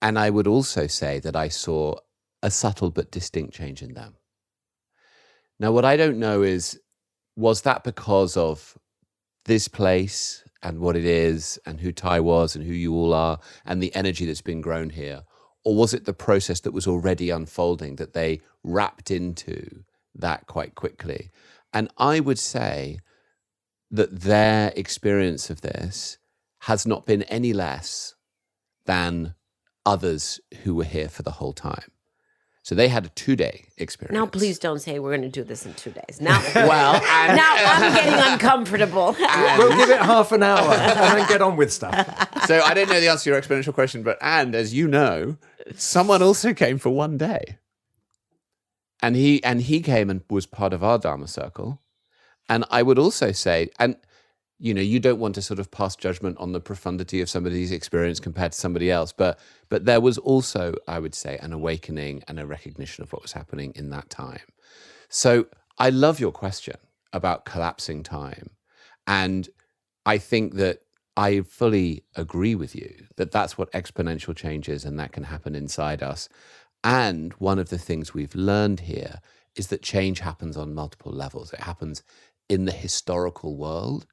And I would also say that I saw a subtle but distinct change in them. Now, what I don't know is, was that because of this place and what it is and who Tai was and who you all are and the energy that's been grown here? Or was it the process that was already unfolding that they wrapped into that quite quickly? And I would say that their experience of this has not been any less than others who were here for the whole time. So they had a 2-day experience. Now, please don't say we're going to do this in 2 days. Now, Well, and, now I'm getting uncomfortable. We'll give it half an hour and then get on with stuff. so I don't know the answer to your exponential question, but as you know, someone also came for 1 day. And he came and was part of our Dharma circle. And I would also say, and you don't want to sort of pass judgment on the profundity of somebody's experience compared to somebody else, but there was also, I would say, an awakening and a recognition of what was happening in that time. So I love your question about collapsing time. And I think that I fully agree with you that that's what exponential change is, and that can happen inside us. And one of the things we've learned here is that change happens on multiple levels. It happens in the historical world,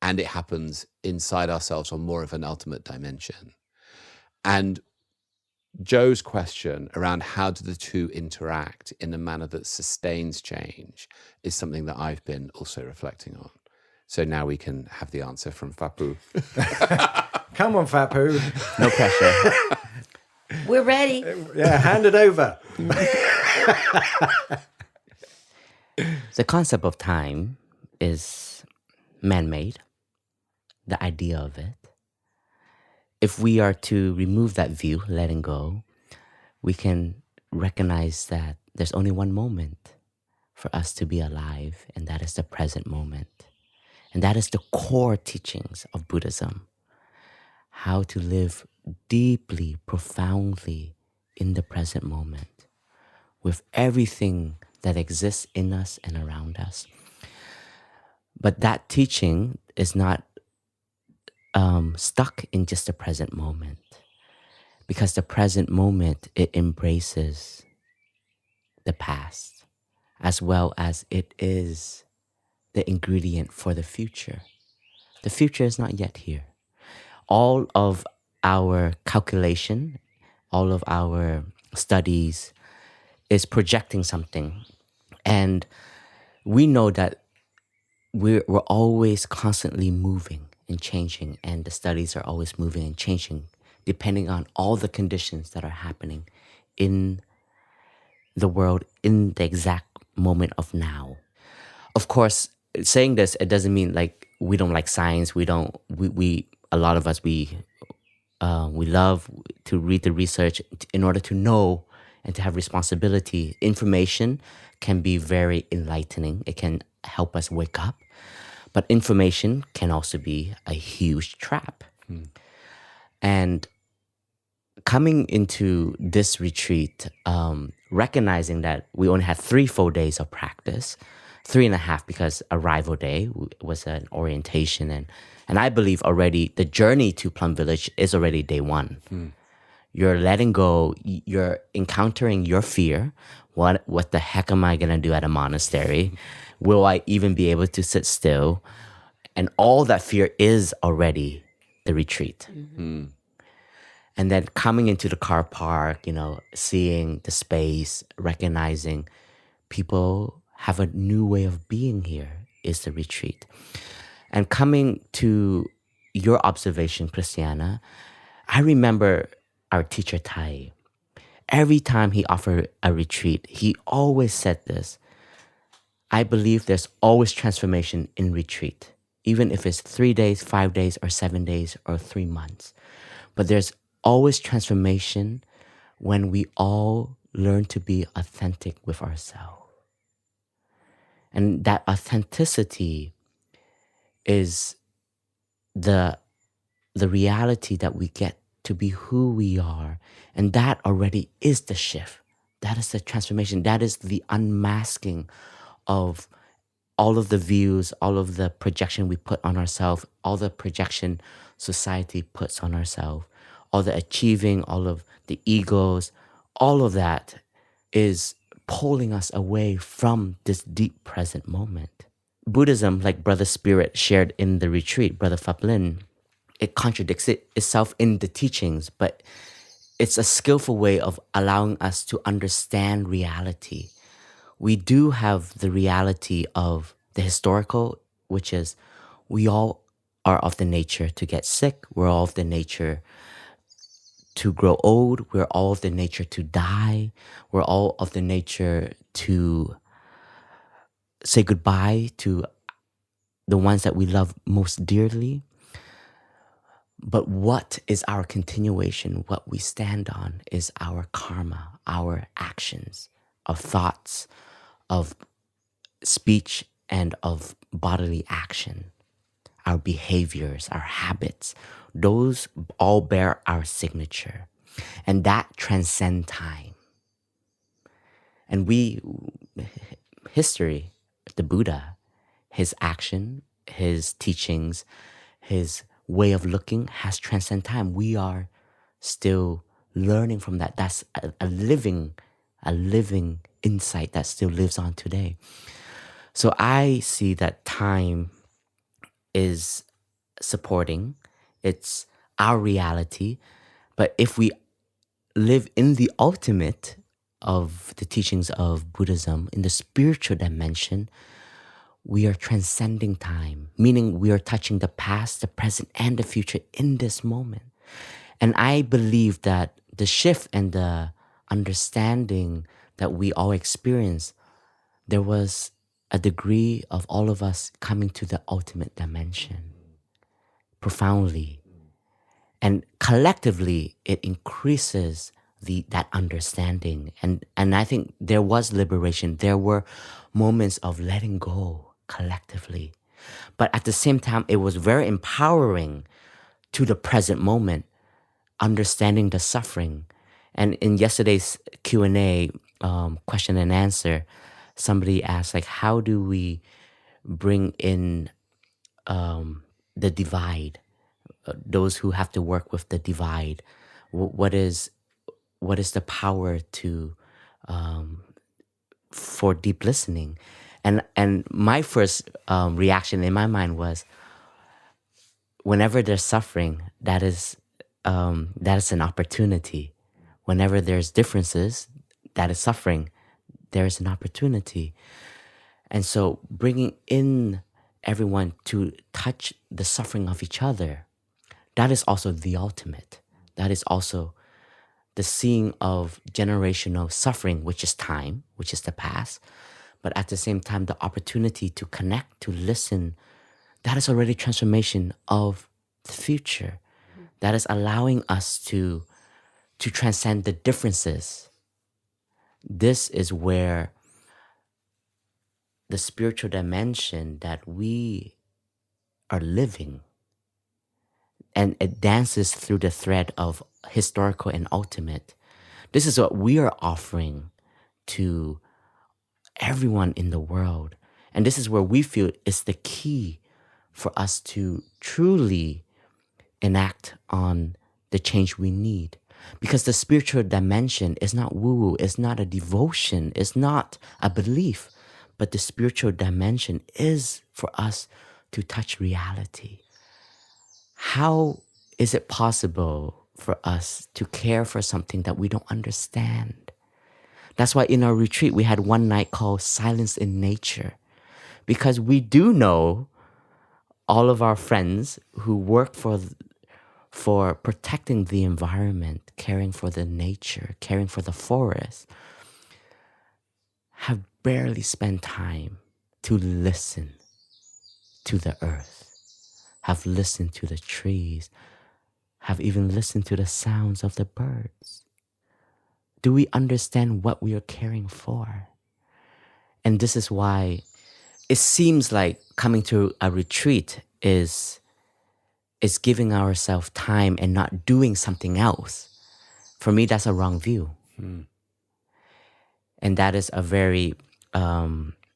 and it happens inside ourselves on more of an ultimate dimension. And Jo's question around how do the two interact in a manner that sustains change is something that I've been also reflecting on. So now we can have the answer from Phap Huu. Come on, Phap Huu. No pressure. We're ready. Yeah, hand it over. The concept of time is man-made, the idea of it. If we are to remove that view, letting go, we can recognize that there's only one moment for us to be alive, and that is the present moment. And that is the core teachings of Buddhism. How to live deeply, profoundly in the present moment with everything that exists in us and around us. But that teaching is not stuck in just the present moment, because the present moment, it embraces the past as well as it is the ingredient for the future. The future is not yet here. All of our calculation, all of our studies is projecting something. And we know that we're always constantly moving and changing, and the studies are always moving and changing depending on all the conditions that are happening in the world in the exact moment of now. Of course, saying this, it doesn't mean like we don't like science. We a lot of us, we love to read the research in order to know and to have responsibility. Information can be very enlightening. It can help us wake up. But information can also be a huge trap. And coming into this retreat, recognizing that we only had 3 full days of practice, 3.5 because arrival day was an orientation. And I believe already the journey to Plum Village is already day 1. You're letting go, you're encountering your fear. What the heck am I going to do at a monastery? Will I even be able to sit still? And all that fear is already the retreat. And then coming into the car park, seeing the space, recognizing people have a new way of being here is the retreat. And coming to your observation, Christiana, I remember our teacher Tai. Every time he offered a retreat, he always said this: I believe there's always transformation in retreat, even if it's 3 days, 5 days, or 7 days, or 3 months. But there's always transformation when we all learn to be authentic with ourselves. And that authenticity is the reality that we get to be who we are. And that already is the shift. That is the transformation. That is the unmasking of all of the views, all of the projection we put on ourselves, all the projection society puts on ourselves, all the achieving, all of the egos, all of that is pulling us away from this deep present moment. Buddhism, like Brother Spirit shared in the retreat, Brother Phap Huu, it contradicts itself in the teachings, but it's a skillful way of allowing us to understand reality. We do have the reality of the historical, which is we all are of the nature to get sick. We're all of the nature to grow old. We're all of the nature to die. We're all of the nature to say goodbye to the ones that we love most dearly. But what is our continuation? What we stand on is our karma, our actions, of thoughts, of speech, and of bodily action. Our behaviors, our habits, those all bear our signature. And that transcend time. And history, the Buddha, his action, his teachings, his way of looking has transcend time. We are still learning from that. That's a living insight that still lives on today. So I see that time is supporting, it's our reality. But if we live in the ultimate of the teachings of Buddhism, in the spiritual dimension, we are transcending time, meaning we are touching the past, the present, and the future in this moment. And I believe that the shift and the understanding that we all experience, there was a degree of all of us coming to the ultimate dimension profoundly. And collectively, it increases that understanding. And I think there was liberation. There were moments of letting go collectively. But at the same time, it was very empowering to the present moment, understanding the suffering. And in yesterday's Q&A, question and answer, somebody asked, like, how do we bring in the divide, those who have to work with the divide? What is the power to for deep listening? And my first reaction in my mind was, whenever there's suffering, that is an opportunity. Whenever there's differences, that is suffering, there is an opportunity. And so bringing in everyone to touch the suffering of each other, that is also the ultimate. That is also the seeing of generational suffering, which is time, which is the past. But at the same time, the opportunity to connect, to listen, that is already transformation of the future. That is allowing us to transcend the differences. This is where the spiritual dimension that we are living, and it dances through the thread of historical and ultimate. This is what we are offering to everyone in the world. And this is where we feel is the key for us to truly enact on the change we need. Because the spiritual dimension is not woo-woo, it's not a devotion, it's not a belief, but the spiritual dimension is for us to touch reality. How is it possible for us to care for something that we don't understand? That's why in our retreat, we had one night called Silence in Nature, because we do know all of our friends who work for protecting the environment, caring for the nature, caring for the forest, have barely spent time to listen to the earth, have listened to the trees, have even listened to the sounds of the birds. Do we understand what we are caring for? And this is why it seems like coming to a retreat is giving ourselves time and not doing something else. For me, that's a wrong view. And that is a very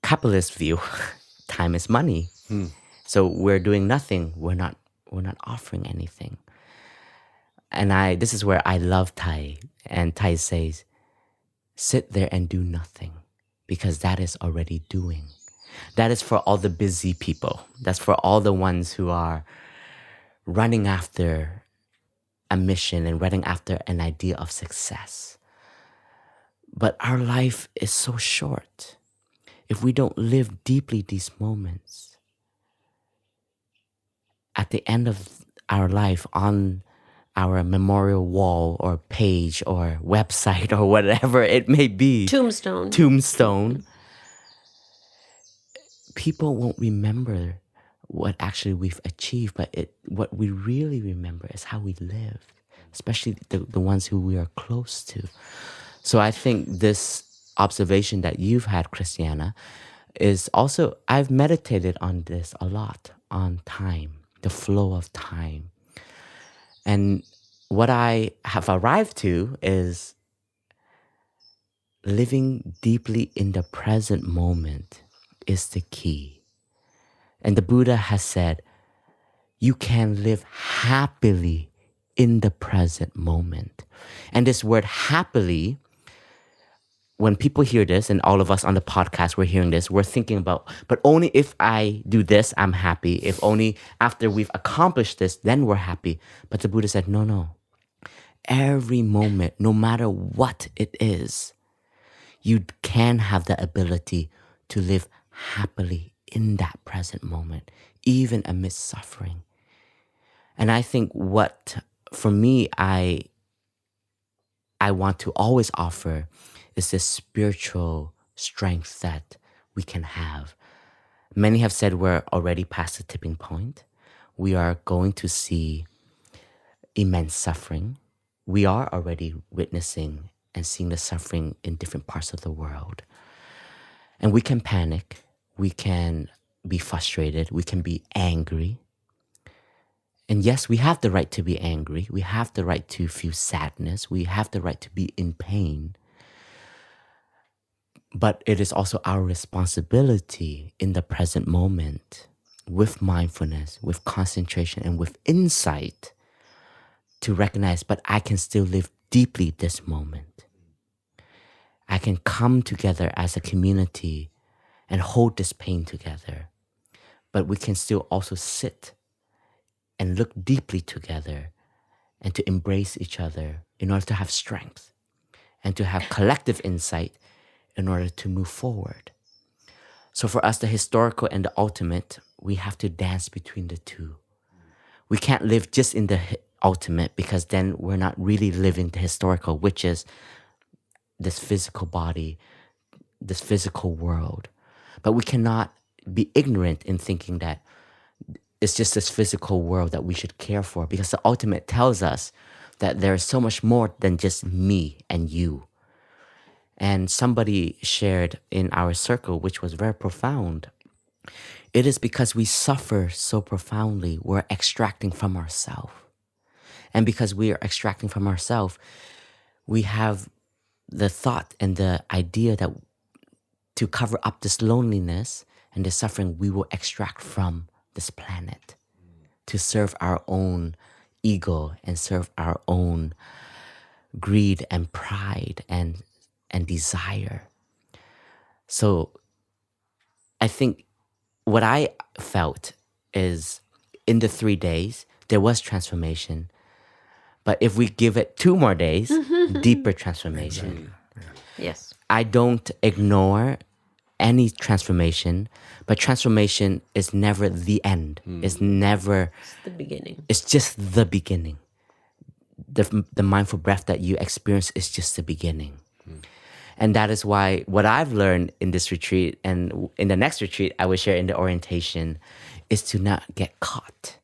capitalist view. Time is money. So we're doing nothing. We're not offering anything. And this is where I love Thai. And Thai says, sit there and do nothing, because that is already doing. That is for all the busy people. That's for all the ones who are running after a mission and running after an idea of success. But our life is so short. If we don't live deeply these moments, at the end of our life, on our memorial wall or page or website or whatever it may be, tombstone, people won't remember what actually we've achieved, but what we really remember is how we lived, especially the ones who we are close to. So I think this observation that you've had, Christiana, is also, I've meditated on this a lot, on time, the flow of time. And what I have arrived to is living deeply in the present moment is the key. And the Buddha has said, you can live happily in the present moment. And this word happily, when people hear this, and all of us on the podcast, we're hearing this, we're thinking about, but only if I do this, I'm happy. If only after we've accomplished this, then we're happy. But the Buddha said, no. Every moment, no matter what it is, you can have the ability to live happily in that present moment, even amidst suffering. And I think what, for me, I want to always offer is this spiritual strength that we can have. Many have said we're already past the tipping point. We are going to see immense suffering. We are already witnessing and seeing the suffering in different parts of the world. And we can panic. We can be frustrated. We can be angry. And yes, we have the right to be angry. We have the right to feel sadness. We have the right to be in pain. But it is also our responsibility in the present moment, with mindfulness, with concentration, and with insight, to recognize, but I can still live deeply this moment. I can come together as a community and hold this pain together. But we can still also sit and look deeply together and to embrace each other in order to have strength and to have collective insight in order to move forward. So for us, the historical and the ultimate, we have to dance between the two. We can't live just in the ultimate, because then we're not really living the historical, which is this physical body, this physical world. But we cannot be ignorant in thinking that it's just this physical world that we should care for, because the ultimate tells us that there is so much more than just me and you. And somebody shared in our circle, which was very profound. It is because we suffer so profoundly, we're extracting from ourselves. And because we are extracting from ourselves, we have the thought and the idea that to cover up this loneliness and the suffering, we will extract from this planet to serve our own ego and serve our own greed and pride and desire. So I think what I felt is in the 3 days, there was transformation. But if we give it 2 more days, deeper transformation. Yes. I don't ignore any transformation, but transformation is never the end. It's never. It's the beginning. It's just the beginning. The mindful breath that you experience is just the beginning. And that is why what I've learned in this retreat and in the next retreat I will share in the orientation is to not get caught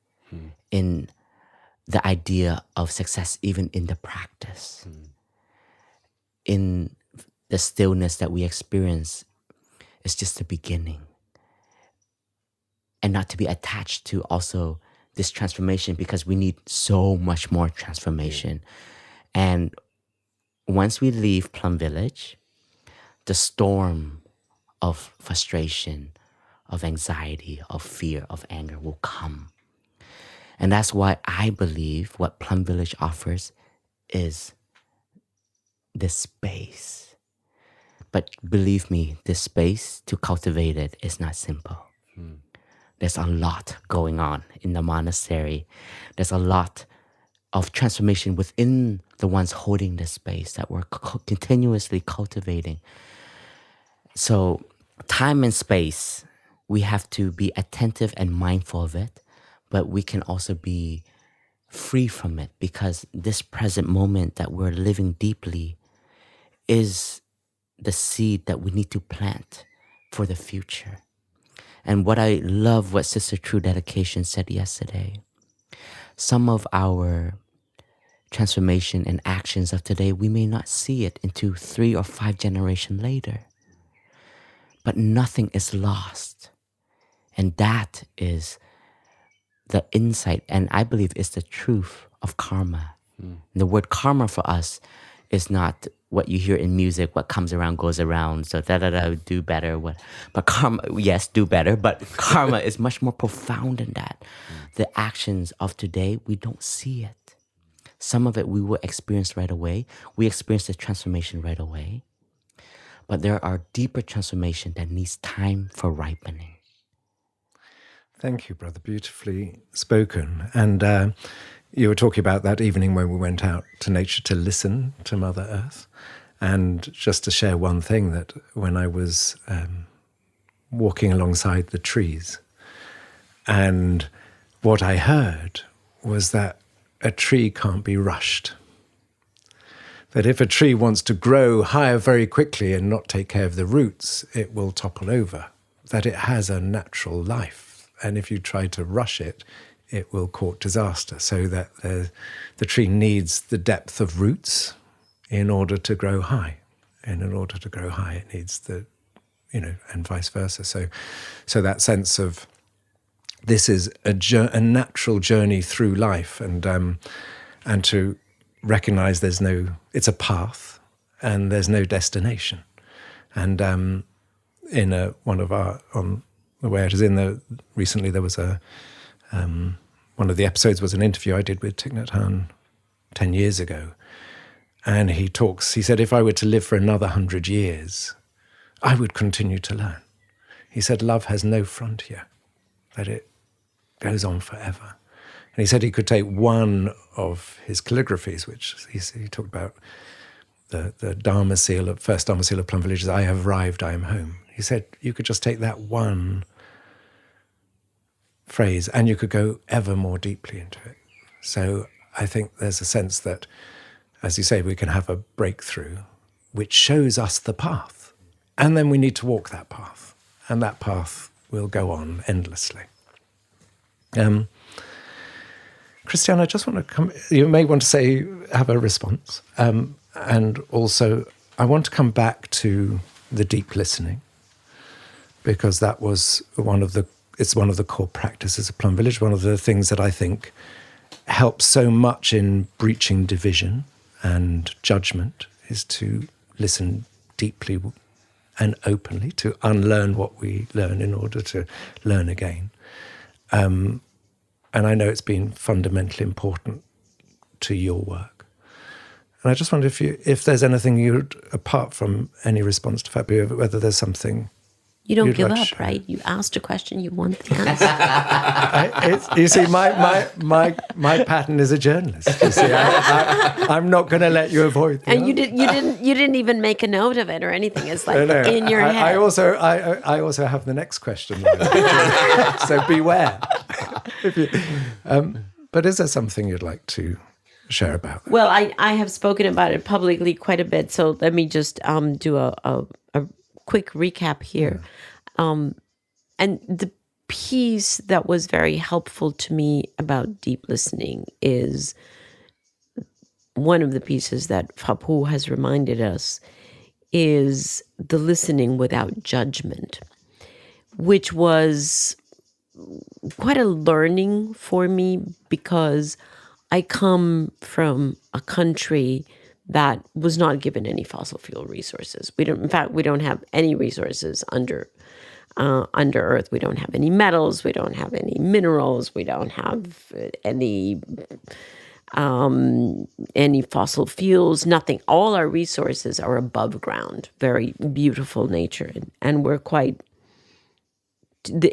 in the idea of success, even in the practice. In the stillness that we experience, it's just the beginning. And not to be attached to also this transformation, because we need so much more transformation. And once we leave Plum Village, the storm of frustration, of anxiety, of fear, of anger will come. And that's why I believe what Plum Village offers is this space. But believe me, this space, to cultivate it, is not simple. There's a lot going on in the monastery. There's a lot of transformation within the ones holding this space that we're continuously cultivating. So time and space, we have to be attentive and mindful of it, but we can also be free from it, because this present moment that we're living deeply is the seed that we need to plant for the future. And what I love what Sister True Dedication said yesterday, some of our transformation and actions of today, we may not see it into 3 or 5 generations later. But nothing is lost. And that is the insight, and I believe it's the truth of karma. The word karma for us is not what you hear in music, what comes around goes around, so do better. But karma, yes, do better, but karma is much more profound than that. The actions of today, we don't see it. Some of it we will experience right away. We experience the transformation right away. But there are deeper transformation that needs time for ripening. Thank you, brother. Beautifully spoken. And you were talking about that evening when we went out to nature to listen to Mother Earth. And just to share one thing, that when I was walking alongside the trees, and what I heard was that a tree can't be rushed. That if a tree wants to grow higher very quickly and not take care of the roots, it will topple over. That it has a natural life. And if you try to rush it, it will court disaster. So that the tree needs the depth of roots in order to grow high. And in order to grow high, it needs and vice versa. So that sense of this is a natural journey through life, and to recognize it's a path and there's no destination. And on the way it is recently there was one of the episodes was an interview I did with Thich Nhat Hanh 10 years ago. And he said, if I were to live for another 100 years, I would continue to learn. He said, love has no frontier, that it goes on forever. And he said he could take one of his calligraphies, which he talked about the Dharma seal, first Dharma seal of Plum Village, I have arrived, I am home. He said you could just take that one phrase and you could go ever more deeply into it. So I think there's a sense that, as you say, we can have a breakthrough which shows us the path. And then we need to walk that path. And that path will go on endlessly. Christiana, I just want to come, you may want to have a response. And also, I want to come back to the deep listening, because that was it's one of the core practices of Plum Village, one of the things that I think helps so much in breaching division and judgment is to listen deeply and openly, to unlearn what we learn in order to learn again. And I know it's been fundamentally important to your work. And I just wonder if there's anything apart from any response to Phap Huu, whether there's something You don't you'd give like to up, share? right? You asked a question, you want the answer. You see, my pattern is a journalist. You see, I'm not going to let you avoid the And you answer. didn't even make a note of it or anything. It's like No, in your head. I also have the next question, so beware. But is there something you'd like to share about that? Well, I have spoken about it publicly quite a bit, so let me just do a quick recap here. And the piece that was very helpful to me about deep listening is one of the pieces that Phap Huu has reminded us is the listening without judgment, which was quite a learning for me because I come from a country that was not given any fossil fuel resources. We don't have any resources under earth. We don't have any metals. We don't have any minerals. We don't have any fossil fuels. Nothing. All our resources are above ground. Very beautiful nature, and we're quite.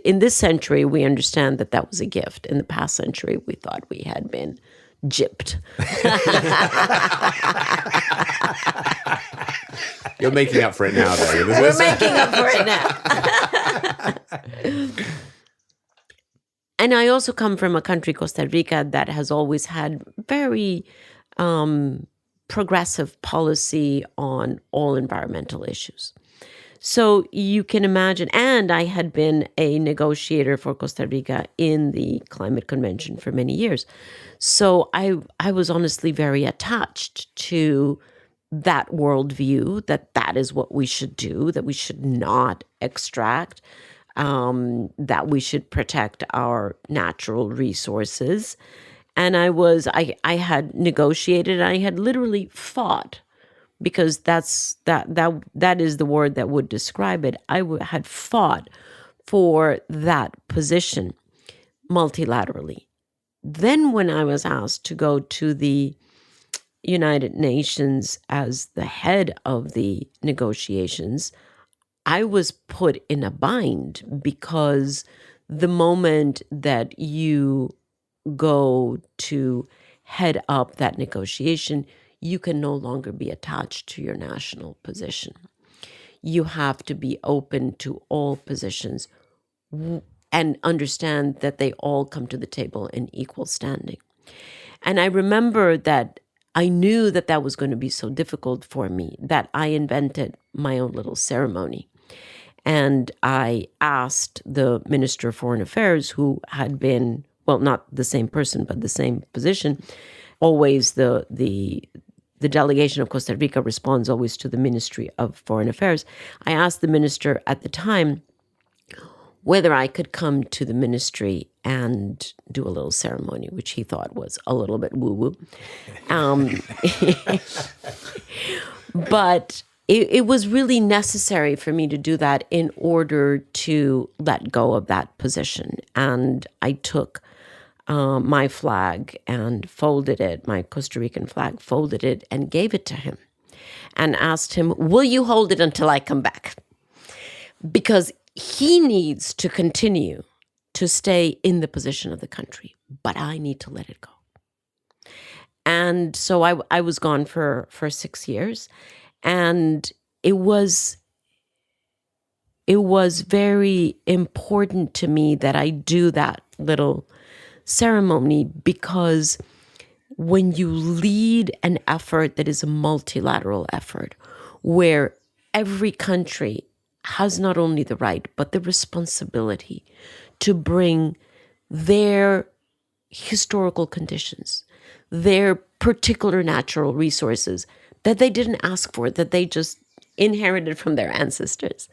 In this century, we understand that was a gift. In the past century, we thought we had been gypped. You're making up for it now, though. We're making up for it now. And I also come from a country, Costa Rica, that has always had very progressive policy on all environmental issues. So you can imagine, and I had been a negotiator for Costa Rica in the climate convention for many years. So I was honestly very attached to that worldview, that is what we should do, that we should not extract, that we should protect our natural resources. And I had negotiated, I had literally fought, because that is the word that would describe it. I had fought for that position multilaterally. Then when I was asked to go to the United Nations as the head of the negotiations, I was put in a bind, because the moment that you go to head up that negotiation, you can no longer be attached to your national position. You have to be open to all positions and understand that they all come to the table in equal standing. And I remember that I knew that was going to be so difficult for me that I invented my own little ceremony. And I asked the Minister of Foreign Affairs, who had been, well, not the same person, but the same position. Always the delegation of Costa Rica responds always to the Ministry of Foreign Affairs. I asked the minister at the time whether I could come to the ministry and do a little ceremony, which he thought was a little bit woo-woo. But it was really necessary for me to do that in order to let go of that position. And I took my flag and folded it, my Costa Rican flag, folded it and gave it to him and asked him, will you hold it until I come back? Because he needs to continue to stay in the position of the country, but I need to let it go. And so I was gone for 6 years, and it was very important to me that I do that little ceremony, because when you lead an effort that is a multilateral effort, where every country has not only the right, but the responsibility to bring their historical conditions, their particular natural resources that they didn't ask for, that they just inherited from their ancestors,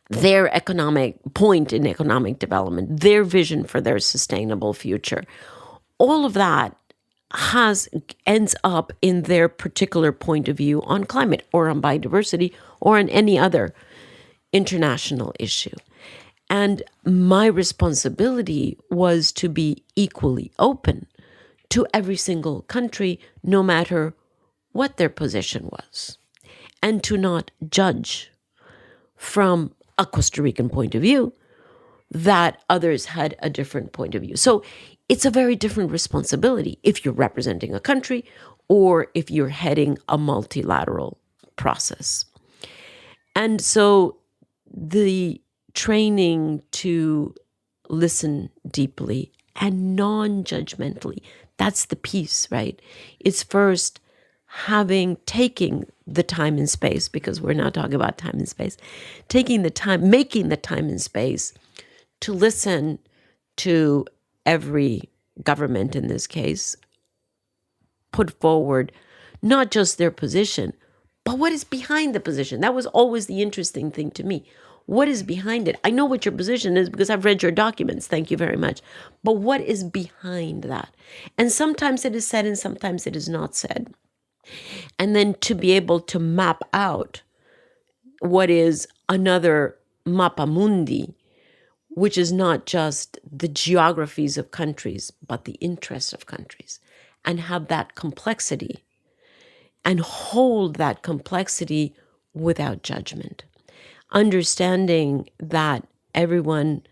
their economic point in economic development, their vision for their sustainable future. All of that ends up in their particular point of view on climate or on biodiversity or on any other international issue. And my responsibility was to be equally open to every single country, no matter what their position was, and to not judge from a Costa Rican point of view, that others had a different point of view. So it's a very different responsibility if you're representing a country or if you're heading a multilateral process. And so the training to listen deeply and non-judgmentally, that's the piece, right? It's first taking the time and space, because we're not talking about time and space, taking the time, making the time and space to listen to every government in this case put forward not just their position, but what is behind the position. That was always the interesting thing to me. What is behind it? I know what your position is because I've read your documents. Thank you very much. But what is behind that? And sometimes it is said and sometimes it is not said. And then to be able to map out what is another mappa mundi, which is not just the geographies of countries, but the interests of countries, and have that complexity and hold that complexity without judgment. Understanding that everyone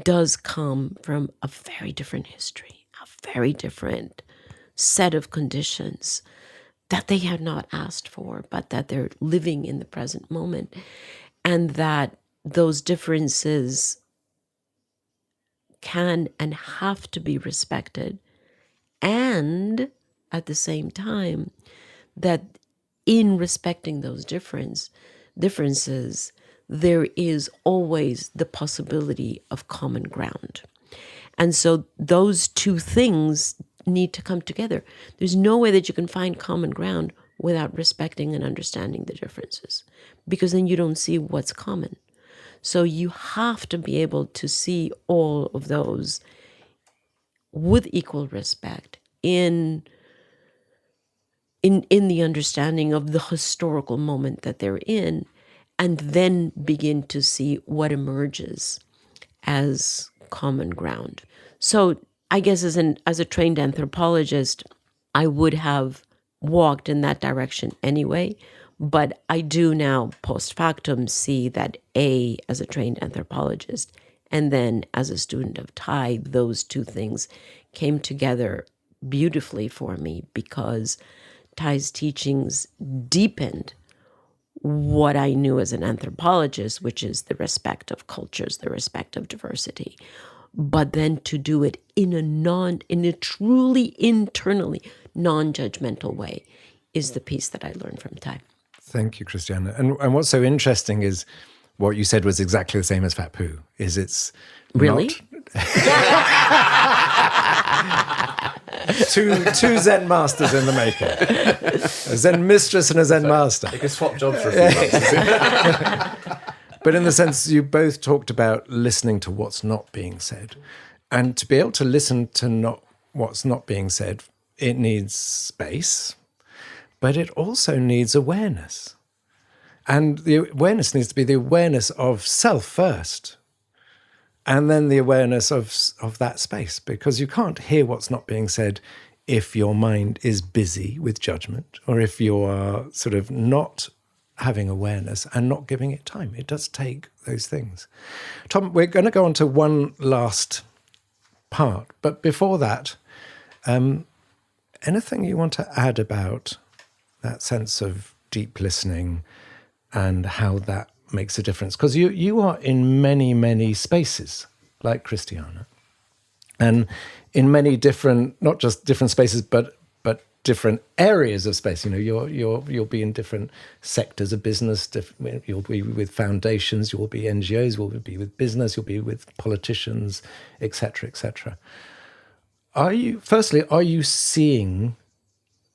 does come from a very different history, a very different set of conditions that they have not asked for, but that they're living in the present moment, and that those differences can and have to be respected. And at the same time, that in respecting those differences, there is always the possibility of common ground. And so those two things need to come together. There's no way that you can find common ground without respecting and understanding the differences, because then you don't see what's common. So you have to be able to see all of those with equal respect in the understanding of the historical moment that they're in, and then begin to see what emerges as common ground. So I guess as a trained anthropologist, I would have walked in that direction anyway. But I do now, post factum, see that as a trained anthropologist, and then as a student of Thai, those two things came together beautifully for me, because Thai's teachings deepened what I knew as an anthropologist, which is the respect of cultures, the respect of diversity. But then to do it in a truly internally non-judgmental way is the piece that I learned from Thai. Thank you, Christiana. And what's so interesting is what you said was exactly the same as Phap Huu. Is it's really two Zen masters in the making, a Zen mistress and a Zen master. You can swap jobs for a few months. But in the sense you both talked about listening to what's not being said, and to be able to listen to what's not being said, it needs space. But it also needs awareness. And the awareness needs to be the awareness of self first, and then the awareness of that space, because you can't hear what's not being said if your mind is busy with judgment, or if you are sort of not having awareness and not giving it time. It does take those things. Tom, we're going to go on to one last part, but before that, anything you want to add about that sense of deep listening and how that makes a difference? Because you are in many, many spaces, like Christiana, and in many different, not just different spaces, but different areas of space. You know, you'll be in different sectors of business. You'll be with foundations. You'll be NGOs. You'll be with business. You'll be with politicians, etc., etc. Are you seeing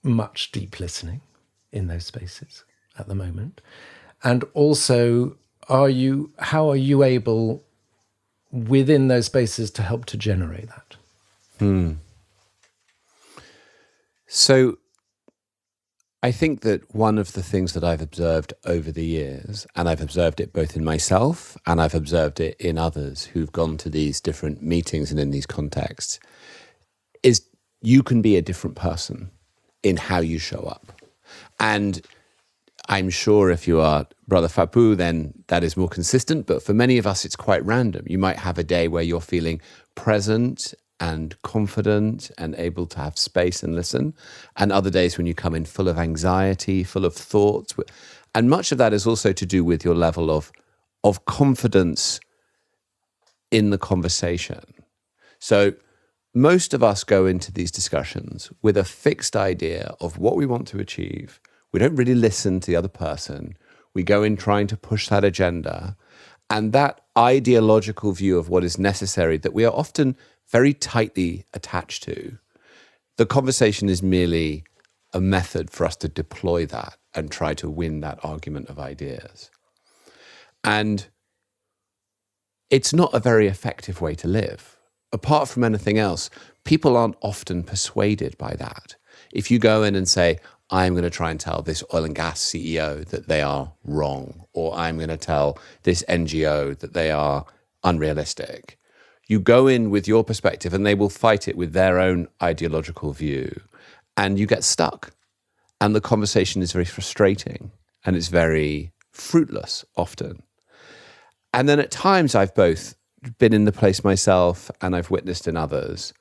much deep listening in those spaces at the moment? And also, how are you able within those spaces to help to generate that? So I think that one of the things that I've observed over the years, and I've observed it both in myself and I've observed it in others who've gone to these different meetings and in these contexts, is you can be a different person in how you show up. And I'm sure if you are Brother Phap Huu, then that is more consistent. But for many of us, it's quite random. You might have a day where you're feeling present and confident and able to have space and listen. And other days when you come in full of anxiety, full of thoughts. And much of that is also to do with your level of confidence in the conversation. So most of us go into these discussions with a fixed idea of what we want to achieve. We don't really listen to the other person. We go in trying to push that agenda. And that ideological view of what is necessary that we are often very tightly attached to, the conversation is merely a method for us to deploy that and try to win that argument of ideas. And it's not a very effective way to live. Apart from anything else, people aren't often persuaded by that. If you go in and say, I'm going to try and tell this oil and gas CEO that they are wrong, or I'm going to tell this NGO that they are unrealistic, you go in with your perspective and they will fight it with their own ideological view, and you get stuck. And the conversation is very frustrating and it's very fruitless often. And then at times I've both been in the place myself and I've witnessed in others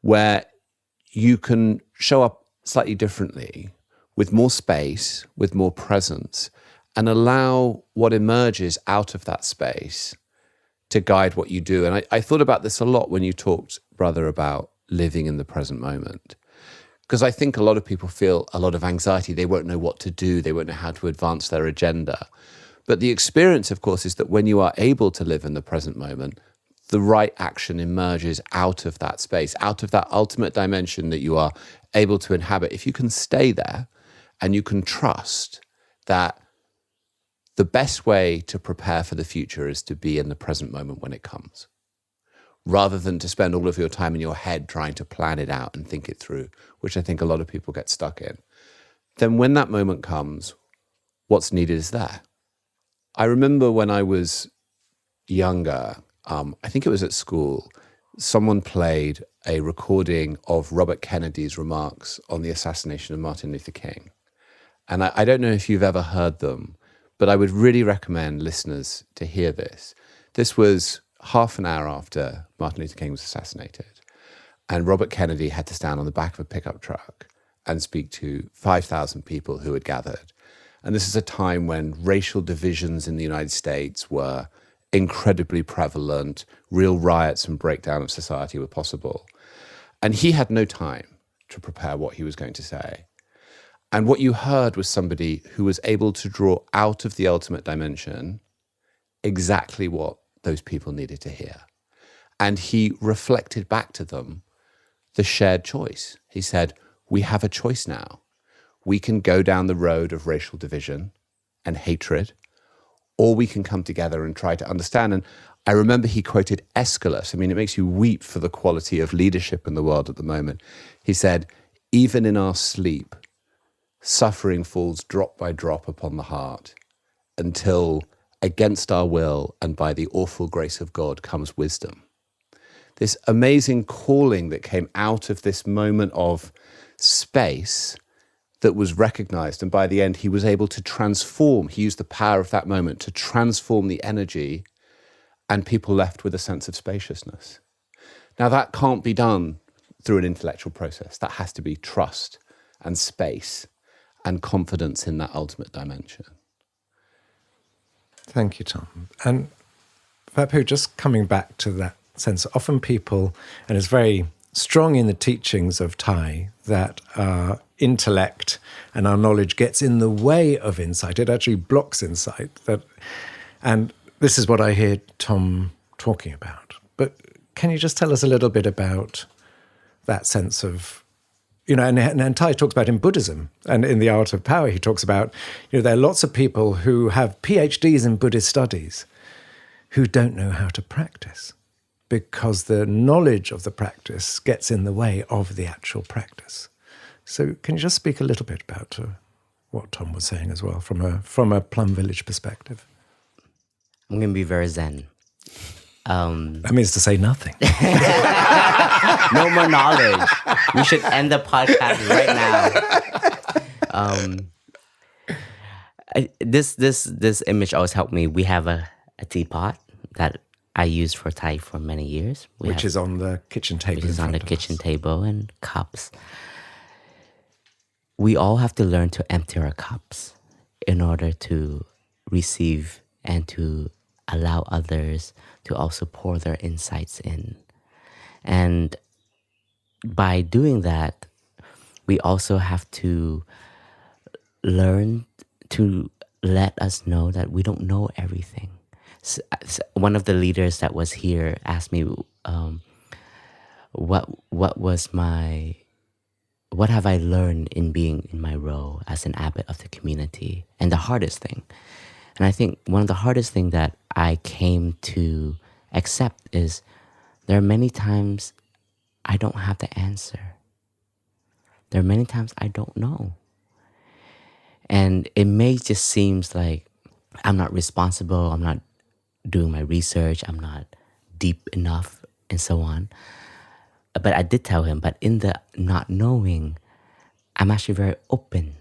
where you can show up slightly differently, with more space, with more presence, and allow what emerges out of that space to guide what you do. And I thought about this a lot when you talked, Brother, about living in the present moment. Because I think a lot of people feel a lot of anxiety. They won't know what to do. They won't know how to advance their agenda. But the experience, of course, is that when you are able to live in the present moment, the right action emerges out of that space, out of that ultimate dimension that you are able to inhabit. If you can stay there and you can trust that the best way to prepare for the future is to be in the present moment when it comes, rather than to spend all of your time in your head trying to plan it out and think it through, which I think a lot of people get stuck in. Then when that moment comes, what's needed is there. I remember when I was younger, I think it was at school, someone played a recording of Robert Kennedy's remarks on the assassination of Martin Luther King. And I don't know if you've ever heard them, but I would really recommend listeners to hear this. This was half an hour after Martin Luther King was assassinated. And Robert Kennedy had to stand on the back of a pickup truck and speak to 5,000 people who had gathered. And this is a time when racial divisions in the United States were incredibly prevalent, real riots and breakdown of society were possible. And he had no time to prepare what he was going to say. And what you heard was somebody who was able to draw out of the ultimate dimension exactly what those people needed to hear. And he reflected back to them the shared choice. He said, we have a choice now. We can go down the road of racial division and hatred, or we can come together and try to understand. And I remember he quoted Aeschylus. I mean, it makes you weep for the quality of leadership in the world at the moment. He said, even in our sleep, suffering falls drop by drop upon the heart until against our will and by the awful grace of God comes wisdom. This amazing calling that came out of this moment of space that was recognized. And by the end, he was able to transform. He used the power of that moment to transform the energy, and people left with a sense of spaciousness. Now, that can't be done through an intellectual process. That has to be trust and space and confidence in that ultimate dimension. Thank you, Tom. And Phap Huu, just coming back to that sense, often people, and it's very strong in the teachings of Thai, that our intellect and our knowledge gets in the way of insight. It actually blocks insight. And this is what I hear Tom talking about. But can you just tell us a little bit about that sense of, and Thai talks about in Buddhism and in The Art of Power, he talks about, there are lots of people who have PhDs in Buddhist studies who don't know how to practice because the knowledge of the practice gets in the way of the actual practice. So can you just speak a little bit about what Tom was saying as well from a Plum Village perspective? I'm going to be very zen. That means to say nothing. No more knowledge. We should end the podcast right now. This image always helped me. We have a teapot that I used for Thai for many years. Which is on the kitchen table. Which is on the kitchen table, and cups. We all have to learn to empty our cups in order to receive and to allow others to also pour their insights in. And by doing that, we also have to learn to let us know that we don't know everything. So one of the leaders that was here asked me, what have I learned in being in my role as an abbot of the community, and the hardest thing. And I think one of the hardest things that I came to accept is there are many times I don't have the answer. There are many times I don't know. And it may just seems like I'm not responsible, I'm not doing my research, I'm not deep enough, and so on. But I did tell him, but in the not knowing, I'm actually very open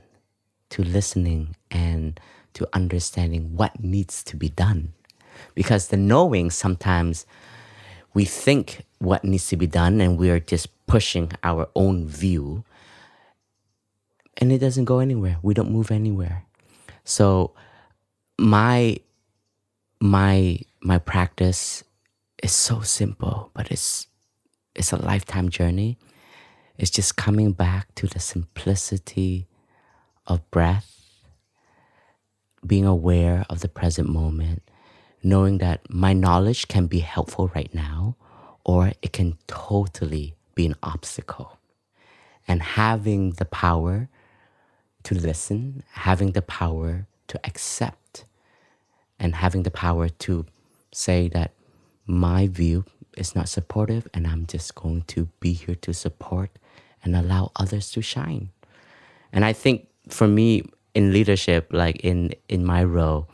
to listening and to understanding what needs to be done. Because the knowing, sometimes we think what needs to be done and we're just pushing our own view, and it doesn't go anywhere. We don't move anywhere. So my practice is so simple, but it's a lifetime journey. It's just coming back to the simplicity of breath, being aware of the present moment, knowing that my knowledge can be helpful right now, or it can totally be an obstacle. And having the power to listen, having the power to accept, and having the power to say that my view is not supportive and I'm just going to be here to support and allow others to shine. And I think for me in leadership, like in my role,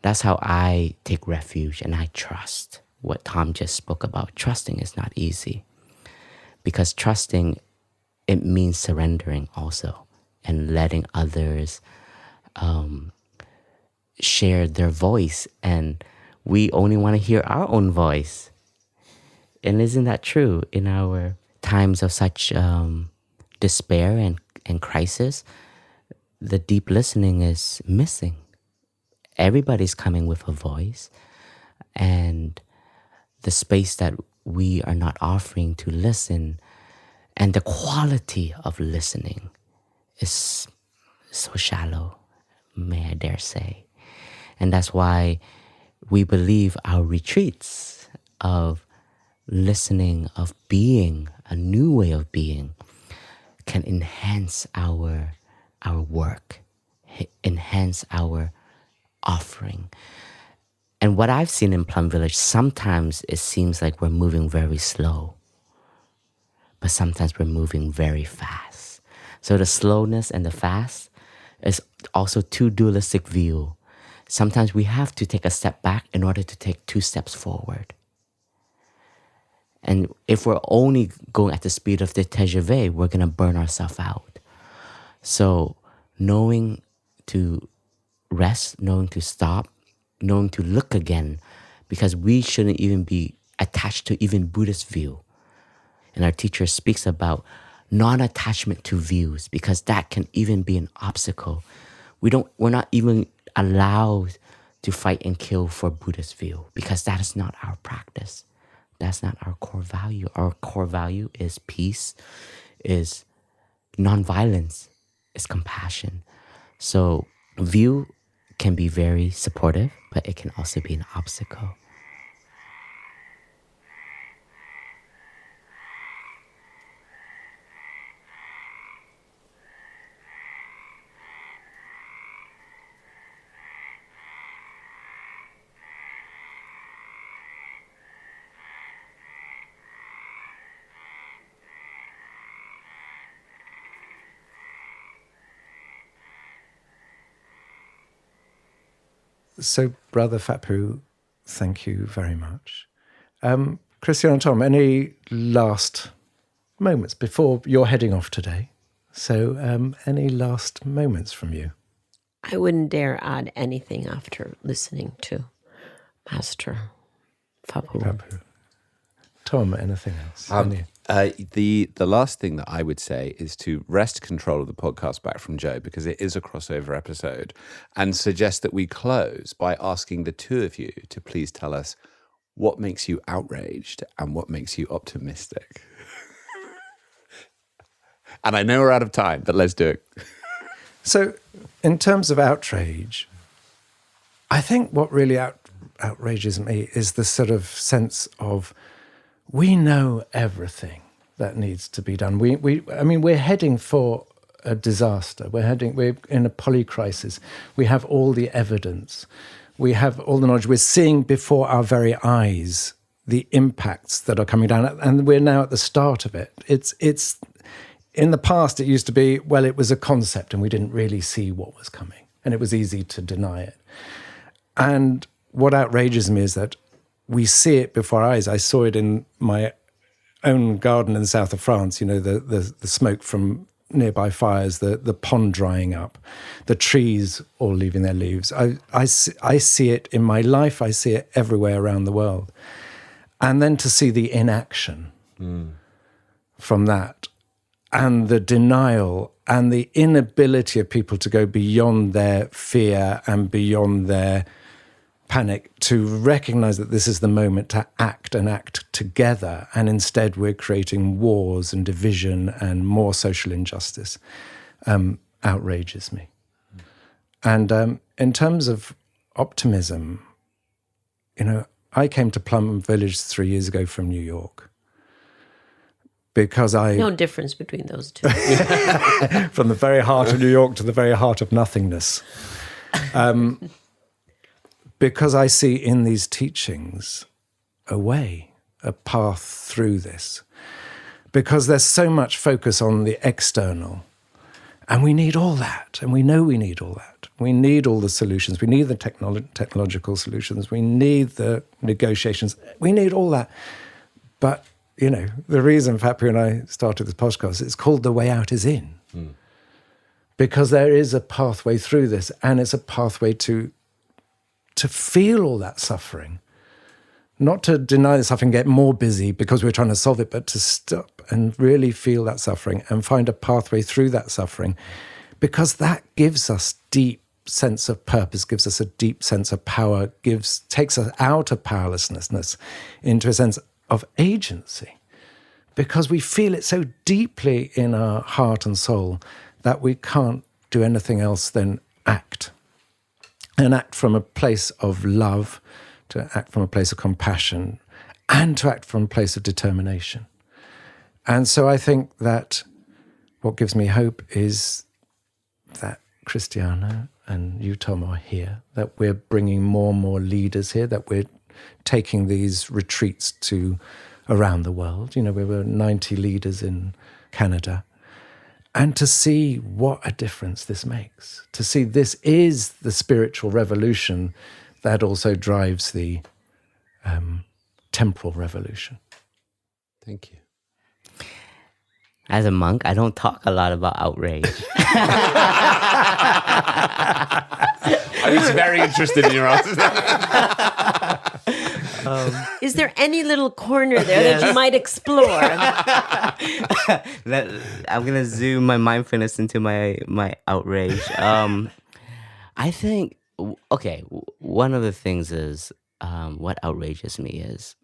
that's how I take refuge, and I trust what Tom just spoke about. Trusting is not easy, because trusting, it means surrendering also and letting others share their voice, and we only want to hear our own voice. And isn't that true in our times of such despair and crisis? The deep listening is missing. Everybody's coming with a voice, and the space that we are not offering to listen, and the quality of listening is so shallow, may I dare say. And that's why we believe our retreats of listening, of being, a new way of being, can enhance our work, enhance our offering. And what I've seen in Plum Village, sometimes it seems like we're moving very slow, but sometimes we're moving very fast. So the slowness and the fast is also two dualistic view. Sometimes we have to take a step back in order to take 2 steps forward. And if we're only going at the speed of the TWOII, we're going to burn ourselves out. So knowing to rest, knowing to stop, knowing to look again, because we shouldn't even be attached to even Buddhist view. And our teacher speaks about non-attachment to views, because that can even be an obstacle. We're not even allowed to fight and kill for Buddhist view, because that is not our practice. That's not our core value. Our core value is peace, is non-violence, is compassion. So view can be very supportive, but it can also be an obstacle. So, Brother Phap Huu, thank you very much. Christiana and Tom, any last moments before you're heading off today? So, any last moments from you? I wouldn't dare add anything after listening to Master Phap Huu. Phap Huu. Tom, anything else? The last thing that I would say is to wrest control of the podcast back from Jo, because it is a crossover episode, and suggest that we close by asking the two of you to please tell us what makes you outraged and what makes you optimistic. And I know we're out of time, but let's do it. So, in terms of outrage, I think what really outrages me is the sort of sense of we know everything that needs to be done. We're heading for a disaster. We're in a polycrisis. We have all the evidence. We have all the knowledge. We're seeing before our very eyes the impacts that are coming down, and we're now at the start of it. It's in the past, it used to be, well, it was a concept and we didn't really see what was coming, and it was easy to deny it. And what outrages me is that we see it before our eyes. I saw it in my own garden in the south of France, the smoke from nearby fires, the pond drying up, the trees all leaving their leaves. I see it in my life. I see it everywhere around the world. And then to see the inaction from that, and the denial and the inability of people to go beyond their fear and beyond their panic to recognize that this is the moment to act and act together, and instead we're creating wars and division and more social injustice, outrages me. And in terms of optimism, I came to Plum Village 3 years ago from New York because No difference between those two. from the very heart of New York to the very heart of nothingness. Because I see in these teachings a way, a path through this. Because there's so much focus on the external. And we need all that. And we know we need all that. We need all the solutions. We need the technological solutions. We need the negotiations. We need all that. But, the reason Phap Huu and I started this podcast, it's called The Way Out is In. Because there is a pathway through this. And it's a pathway to feel all that suffering, not to deny the suffering, get more busy because we're trying to solve it, but to stop and really feel that suffering and find a pathway through that suffering, because that gives us deep sense of purpose, gives us a deep sense of power, takes us out of powerlessness into a sense of agency, because we feel it so deeply in our heart and soul that we can't do anything else than act. And act from a place of love, to act from a place of compassion, and to act from a place of determination. And so I think that what gives me hope is that Christiana and you, Tom, are here, that we're bringing more and more leaders here, that we're taking these retreats to around the world. We were 90 leaders in Canada. And to see what a difference this makes, to see this is the spiritual revolution that also drives the temporal revolution. Thank you. As a monk, I don't talk a lot about outrage. I was very interested in your answers. Is there any little corner there that you might explore? I'm going to zoom my mindfulness into my outrage. I think, one of the things is, what outrages me is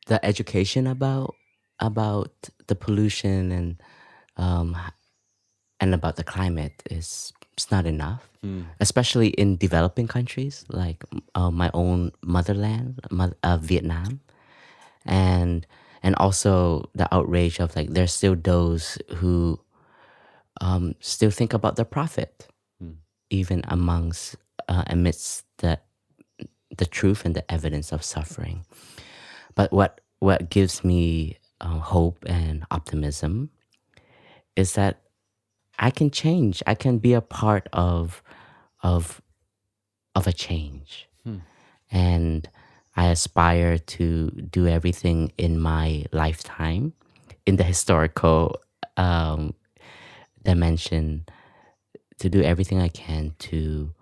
the education about the pollution and about the climate it's not enough, especially in developing countries like my own motherland, Vietnam, and also the outrage of there's still those who still think about their profit, even amidst the truth and the evidence of suffering. But what gives me hope and optimism is that I can change. I can be a part of a change, and I aspire to do everything in my lifetime, in the historical dimension, to do everything I can to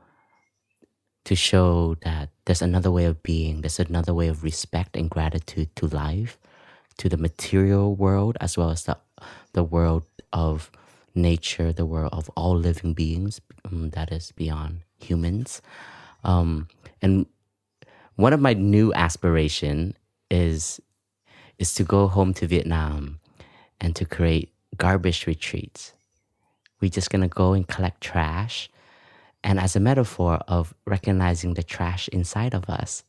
to show that there's another way of being, there's another way of respect and gratitude to life, to the material world, as well as the world of nature, the world of all living beings that is beyond humans. And one of my new aspiration is to go home to Vietnam and to create garbage retreats. We're just gonna go and collect trash, and as a metaphor of recognizing the trash inside of us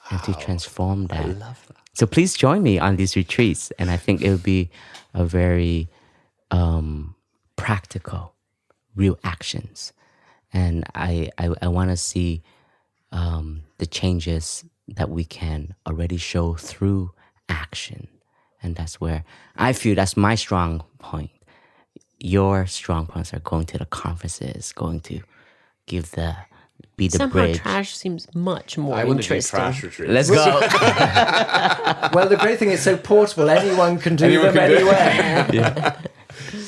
and to transform that. I love that. So please join me on these retreats, and I think it would be a very practical, real actions. And I want to see the changes that we can already show through action. And that's where I feel that's my strong point. Your strong points are going to the conferences, going to be the Somehow bridge. trash seems much more I want to do interesting. trash retreats. Let's go. Well, the great thing is so portable. Anyone can do them anywhere. Yeah.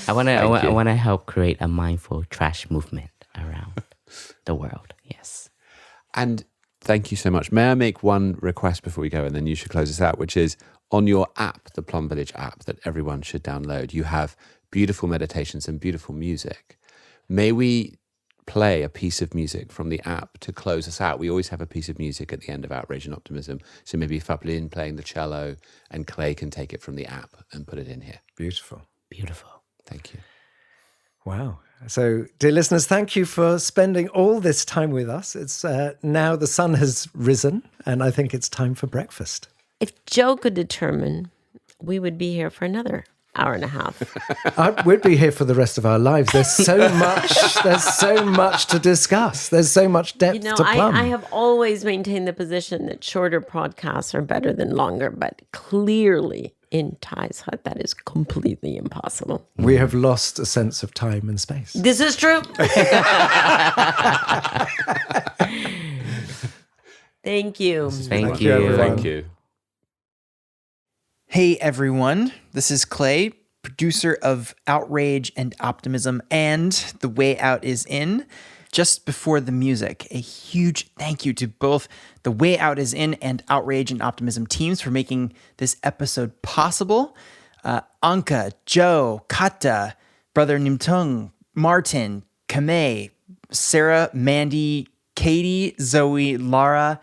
I want to help create a mindful trash movement around the world. Yes. And thank you so much. May I make one request before we go, and then you should close us out, which is on your app, the Plum Village app that everyone should download, you have beautiful meditations and beautiful music. May we play a piece of music from the app to close us out? We always have a piece of music at the end of Outrage and Optimism. So maybe Phap Lin playing the cello, and Clay can take it from the app and put it in here. Beautiful. Beautiful. Thank you. Wow. So, dear listeners, thank you for spending all this time with us. It's now the sun has risen, and I think it's time for breakfast. If Joe could determine, we would be here for another hour and a half. We'd be here for the rest of our lives. There's so much. There's so much to discuss. There's so much depth to plumb. I have always maintained the position that shorter podcasts are better than longer, but clearly in Thai's hut, that is completely impossible. We have lost a sense of time and space. This is true. Thank you. Thank you. everyone. Thank you. Hey everyone, this is Clay, producer of Outrage and Optimism and The Way Out Is In. Just before the music, a huge thank you to both The Way Out Is In and Outrage and Optimism teams for making this episode possible. Anka, Joe, Kata, Brother Nimtung, Martin, Kamei, Sarah, Mandy, Katie, Zoe, Lara,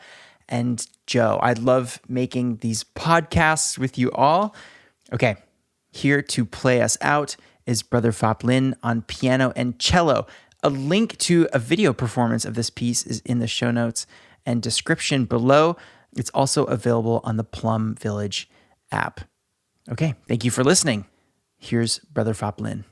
and Joe. I love making these podcasts with you all. Okay, here to play us out is Brother Phap Lin on piano and cello. A link to a video performance of this piece is in the show notes and description below. It's also available on the Plum Village app. Okay, thank you for listening. Here's Brother Phap Lin.